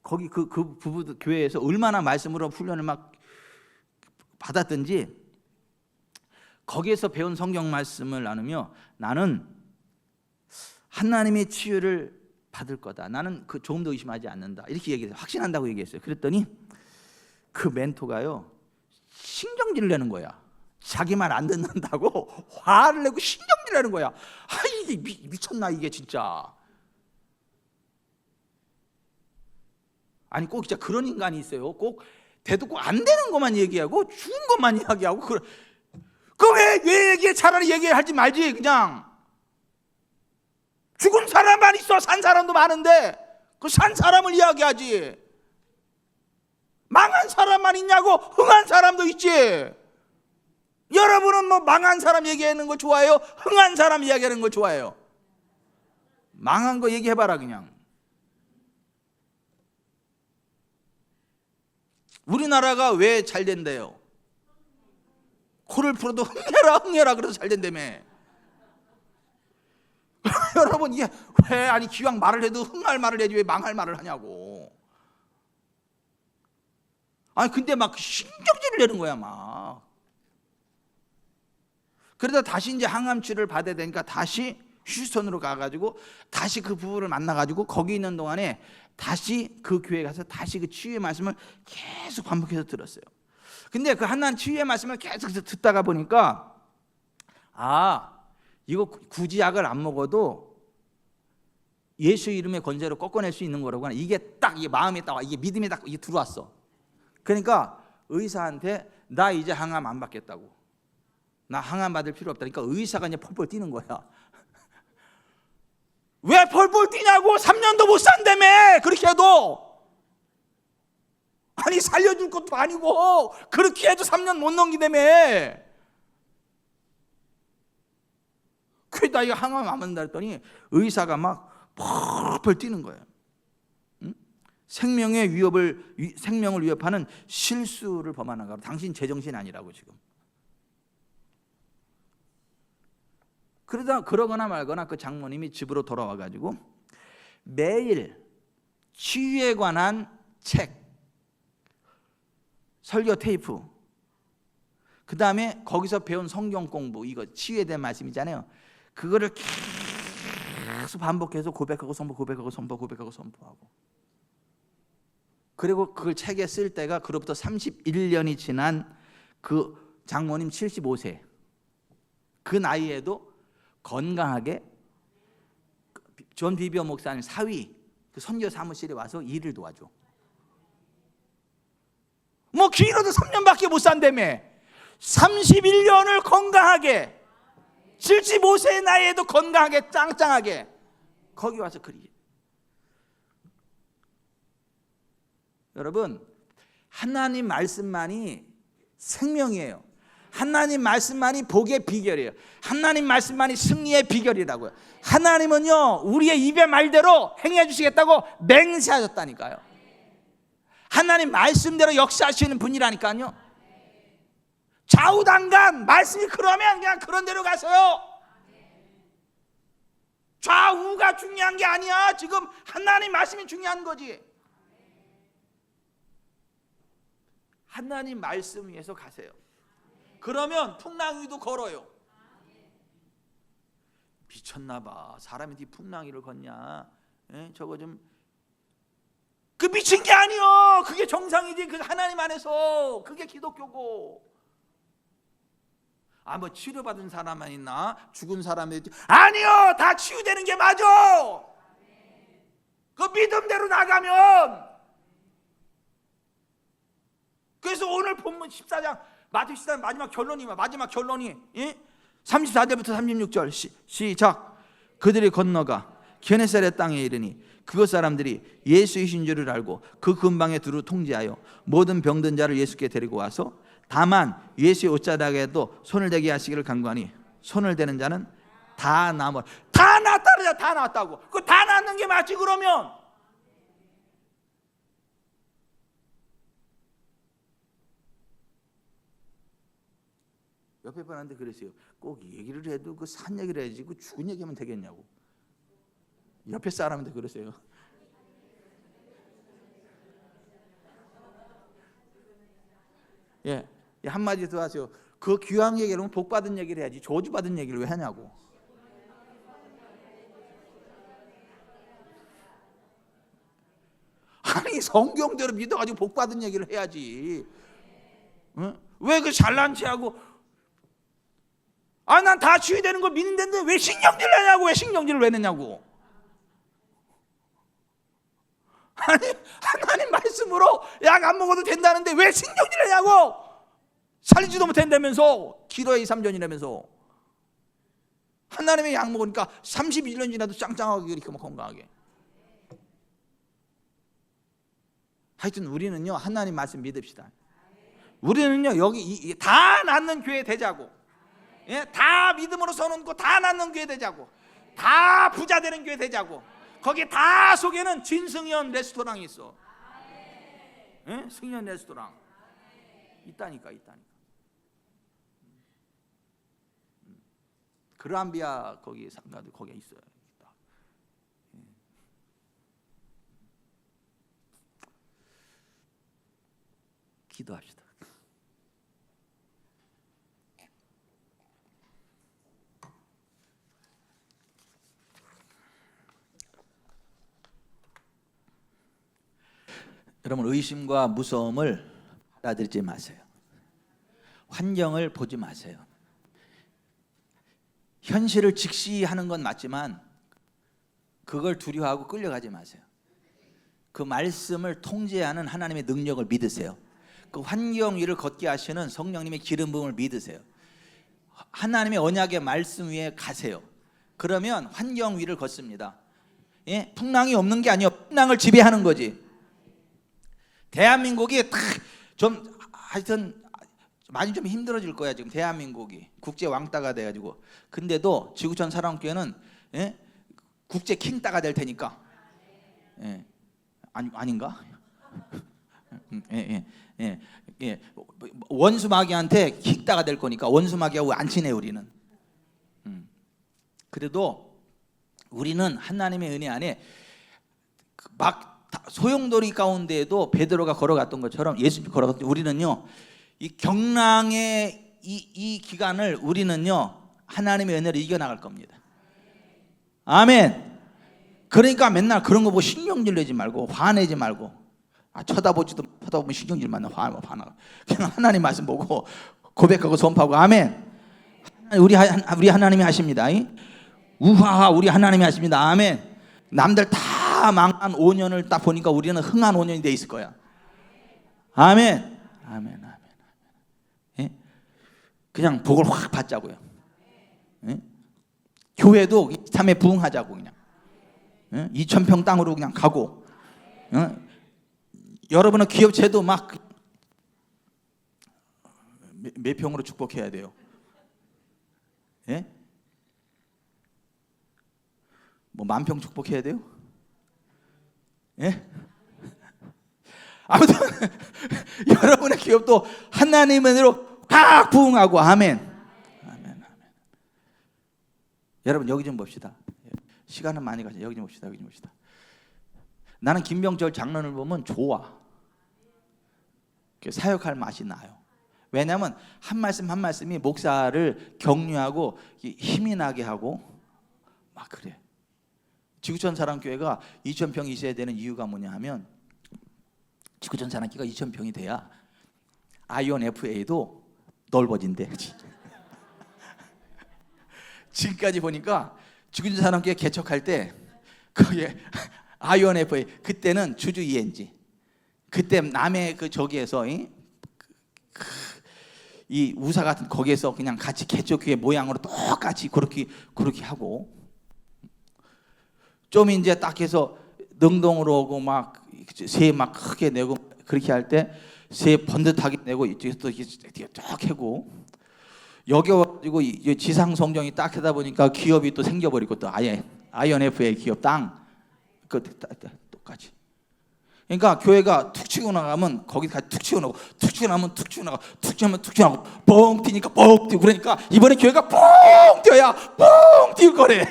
그 부부 교회에서 얼마나 말씀으로 훈련을 막 받았든지 거기에서 배운 성경 말씀을 나누며 나는 하나님의 치유를 받을 거다. 나는 그 조금도 의심하지 않는다. 이렇게 얘기해서 확신한다고 얘기했어요. 그랬더니 그 멘토가요 신경질을 내는 거야. 자기 말 안 듣는다고 화를 내고 신경질 내는 거야. 이게 미쳤나 이게 진짜. 아니 꼭 진짜 그런 인간이 있어요. 꼭 대도 꼭 안 되는 것만 얘기하고 죽은 것만 이야기하고 왜 얘기해? 차라리 얘기하지 말지. 그냥 죽은 사람만 있어. 산 사람도 많은데 그 산 사람을 이야기하지. 망한 사람만 있냐고. 흥한 사람도 있지. 여러분은 뭐 망한 사람 얘기하는 거 좋아해요? 흥한 사람 이야기하는 거 좋아해요? 망한 거 얘기해봐라 그냥. 우리나라가 왜 잘 된대요? 코를 풀어도 흥해라 그래서 잘 된다며. 여러분 이게 왜 아니 기왕 말을 해도 흥할 말을 해야지 왜 망할 말을 하냐고. 아니 근데 막 신경질을 내는 거야 막. 그러다 다시 이제 항암치료를 받아야 되니까 다시 휴스턴으로 가가지고 다시 그 부부를 만나가지고 거기 있는 동안에 다시 그 교회 가서 다시 그 치유의 말씀을 계속 반복해서 들었어요. 근데 그 하나님 치유의 말씀을 계속 듣다가 보니까 이거 굳이 약을 안 먹어도 예수 이름의 권세로 꺾어낼 수 있는 거라고 하나. 이게 딱 이게 마음에 딱 이게 믿음이 딱 이게 들어왔어. 그러니까 의사한테 나 이제 항암 안 받겠다고. 나 항암 받을 필요 없다. 그러니까 의사가 이제 펄펄 뛰는 거야. 왜 펄펄 뛰냐고. 3년도 못 산다며. 그렇게 해도. 아니 살려줄 것도 아니고 그렇게 해도 3년 못 넘기다며. 그래 나 이거 항암 안 받는다 했더니 의사가 막 펄펄 뛰는 거예요. 응? 생명을 위협하는 실수를 범하는 거라. 당신 제정신 아니라고 지금. 그러거나 말거나 그 장모님이 집으로 돌아와 가지고 매일 치유에 관한 책, 설교 테이프, 그 다음에 거기서 배운 성경 공부, 이거 치유에 대한 말씀이잖아요. 그거를 계속 반복해서 고백하고 선포하고 그리고 그걸 책에 쓸 때가 그로부터 31년이 지난 그 장모님 75세 그 나이에도 건강하게 존 비비어 목사님 사위 그 선교 사무실에 와서 일을 도와줘. 뭐 길어도 3년밖에 못 산다며. 31년을 건강하게 75세의 나이에도 건강하게 짱짱하게 거기 와서 그리. 여러분 하나님 말씀만이 생명이에요. 하나님 말씀만이 복의 비결이에요. 하나님 말씀만이 승리의 비결이라고요. 하나님은요 우리의 입의 말대로 행해 주시겠다고 맹세하셨다니까요. 하나님 말씀대로 역사하시는 분이라니까요. 좌우당간 말씀이 그러면 그냥 그런 대로 가세요. 좌우가 중요한 게 아니야. 지금 하나님 말씀이 중요한 거지. 하나님 말씀 위에서 가세요. 그러면 풍랑 위도 걸어요. 미쳤나 봐. 사람이 네 풍랑 위를 걷냐. 저거 좀 그 미친 게 아니요. 그게 정상이지. 그 하나님 안에서 그게 기독교고. 뭐 치료받은 사람만 있나? 죽은 사람이 있지. 아니요. 다 치유되는 게 맞아. 그 믿음대로 나가면. 그래서 오늘 본문 14장 마태복음 14장 마지막 결론이 34절부터 36절 시작. 그들이 건너가 게네사렛 땅에 이르니 그곳 사람들이 예수이신 줄을 알고 그 근방에 두루 통제하여 모든 병든 자를 예수께 데리고 와서 다만 예수의 옷자락에도 손을 대게 하시기를 간구하니 손을 대는 자는 다 나았다. 다 나았다. 다 나았다고. 그 다 나았는 게 맞지 그러면. 옆에 분한테 그랬어요. 꼭 얘기를 해도 그 산 얘기를 해야지 그 죽은 얘기하면 되겠냐고. 옆에 사람한테 그러세요. 예, 한마디 더 하세요. 그 귀한 얘기를 복 받은 얘기를 해야지 저주 받은 얘기를 왜 하냐고. 아니 성경대로 믿어가지고 복 받은 얘기를 해야지. 왜 그 잘난 체하고 난 다 치유되는 걸 믿는데 왜 신경질을 내냐고. 왜 신경질을 왜 내냐고. 아니 하나님 말씀으로 약 안 먹어도 된다는데 왜 신경질을 내냐고. 살지도 못한다면서. 기도의 2~3전이라면서. 하나님의 약 먹으니까 31년 지나도 짱짱하게 이렇게 건강하게. 하여튼 우리는요 하나님 말씀 믿읍시다. 우리는요 여기 다 낫는 교회 되자고. 예? 다 믿음으로 서는 다 낫는 교회 되자고. 다 부자 되는 교회 되자고. 거기 다 속에는 진승현 레스토랑이 있어. 예? 승현 레스토랑 있다니까. 그람비아 거기 상가도 거기에 있어요. 기도합시다. 여러분 의심과 무서움을 받아들이지 마세요. 환경을 보지 마세요. 현실을 직시하는 건 맞지만 그걸 두려워하고 끌려가지 마세요. 그 말씀을 통제하는 하나님의 능력을 믿으세요. 그 환경 위를 걷게 하시는 성령님의 기름 부음을 믿으세요. 하나님의 언약의 말씀 위에 가세요. 그러면 환경 위를 걷습니다. 예? 풍랑이 없는 게 아니에요. 풍랑을 지배하는 거지. 대한민국이 좀 하여튼 많이 좀 힘들어질 거야 지금. 대한민국이 국제 왕따가 돼가지고. 근데도 지구촌 사랑교회는 예? 국제 킹따가 될 테니까. 예. 아닌가? 예. 원수마귀한테 킹따가 될 거니까. 원수마귀하고 안 친해 우리는. 그래도 우리는 하나님의 은혜 안에 막 소용돌이 가운데에도 베드로가 걸어갔던 것처럼 예수님이 걸어갔던, 우리는요 이 경랑의 이 기간을 우리는요 하나님의 은혜로 이겨나갈 겁니다. 아멘. 그러니까 맨날 그런 거 보고 신경질 내지 말고 화내지 말고, 쳐다보면 신경질만 나. 화나. 그냥 하나님 말씀 보고 고백하고 선포하고. 아멘. 우리 하나님이 하십니다. 우하하 우리 하나님이 하십니다. 아멘. 남들 다 망한 5년을 딱 보니까 우리는 흥한 5년이 돼 있을 거야. 아멘. 예? 그냥 복을 확 받자고요. 예? 교회도 이 삶에 부응하자고 그냥. 예? 2,000평 땅으로 그냥 가고. 예? 여러분은 기업체도 막 몇 평으로 축복해야 돼요? 예? 뭐 10,000평 축복해야 돼요? 예? 아무튼 여러분의 기업도 하나님의 은혜로 확 부응하고. 아멘. 여러분 여기 좀 봅시다. 시간은 많이 가죠. 여기 좀 봅시다. 나는 김병철 장로를 보면 좋아. 사역할 맛이 나요. 왜냐하면 한 말씀 한 말씀이 목사를 격려하고 힘이 나게 하고 막 그래. 지구촌 사랑교회가 2,000평이 있어야 되는 이유가 뭐냐 하면, 지구촌 사랑교회가 2,000평이 돼야 IONFA도 넓어진대. 지금까지 보니까 지구촌 사랑교회 개척할 때 거기에 IONFA, 그때는 주주 ENG, 그때 남해 그 저기에서 이 우사 같은 거기에서 그냥 같이 개척교회 모양으로 똑같이 그렇게 하고, 좀 이제 딱 해서 능동으로 오고 막 새 막 크게 내고 그렇게 할 때 새 번듯하게 내고 이쪽에서 또 쫙 하고, 여기 와가지고 지상 성정이 딱 하다 보니까 기업이 또 생겨버리고, 또 아예 IONFA 기업 땅 그 똑같이. 그러니까 교회가 툭 치고 나가면 거기까지 툭 치고 나고, 툭 치고 나면 툭 치고 나고, 툭 치면 툭 치고 나고, 뻥 뛰니까 뻥 뛰고. 그러니까 이번에 교회가 뻥 뛰어야 뻥 뛸 거래.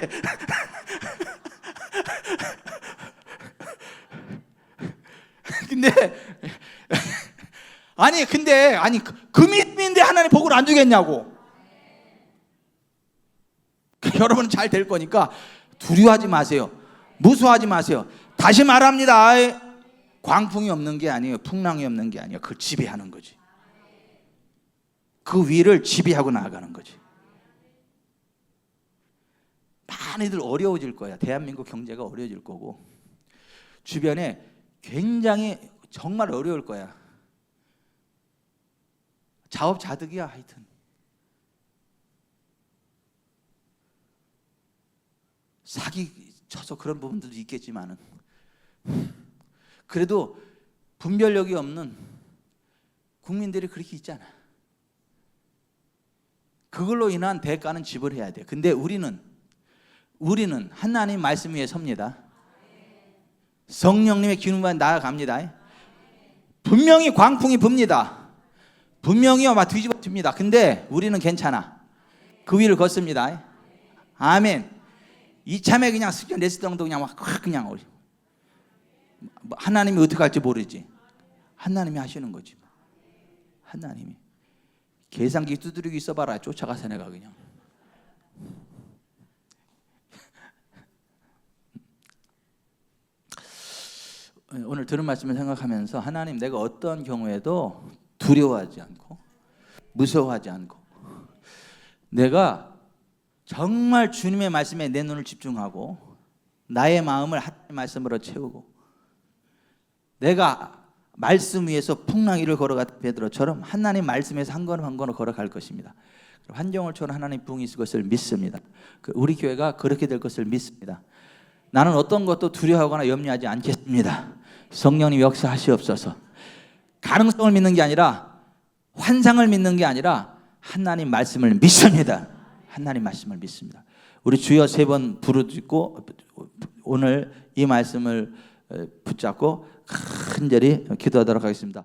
근데 그 믿음인데 하나님 복을 안 주겠냐고. 여러분은 잘 될 거니까 두려워하지 마세요. 무서워하지 마세요. 다시 말합니다. 광풍이 없는 게 아니에요. 풍랑이 없는 게 아니에요. 그걸 지배하는 거지. 그 위를 지배하고 나아가는 거지. 많은 애들 어려워질 거야. 대한민국 경제가 어려워질 거고 주변에 굉장히 정말 어려울 거야. 자업자득이야. 하여튼 사기 쳐서 그런 부분들도 있겠지만은 그래도 분별력이 없는 국민들이 그렇게 있잖아. 그걸로 인한 대가는 지불해야 돼. 근데 우리는 하나님 말씀 위에 섭니다. 성령님의 기름만 나아갑니다. 분명히 광풍이 붑니다. 분명히요 막 뒤집어집니다. 근데 우리는 괜찮아. 그 위를 걷습니다. 아멘. 이참에 그냥 스전 레스토랑도 그냥 막 그냥 하나님이 어떻게 할지 모르지. 하나님이 하시는 거지. 하나님이 계산기 두드리고 있어봐라. 쫓아가서 내가 그냥. 오늘 들은 말씀을 생각하면서 하나님, 내가 어떤 경우에도 두려워하지 않고 무서워하지 않고 내가 정말 주님의 말씀에 내 눈을 집중하고 나의 마음을 하나님의 말씀으로 채우고 내가 말씀 위에서 풍랑이를 걸어갔던 베드로처럼 하나님 말씀에서 한 걸음 한 걸음 걸어갈 것입니다. 환경을 초월한 하나님 부흥이 있을 것을 믿습니다. 우리 교회가 그렇게 될 것을 믿습니다. 나는 어떤 것도 두려워하거나 염려하지 않겠습니다. 성령님 역사하시옵소서. 가능성을 믿는 게 아니라 환상을 믿는 게 아니라 하나님 말씀을 믿습니다. 하나님 말씀을 믿습니다. 우리 주여 3번 부르짖고 오늘 이 말씀을 붙잡고 간절히 기도하도록 하겠습니다.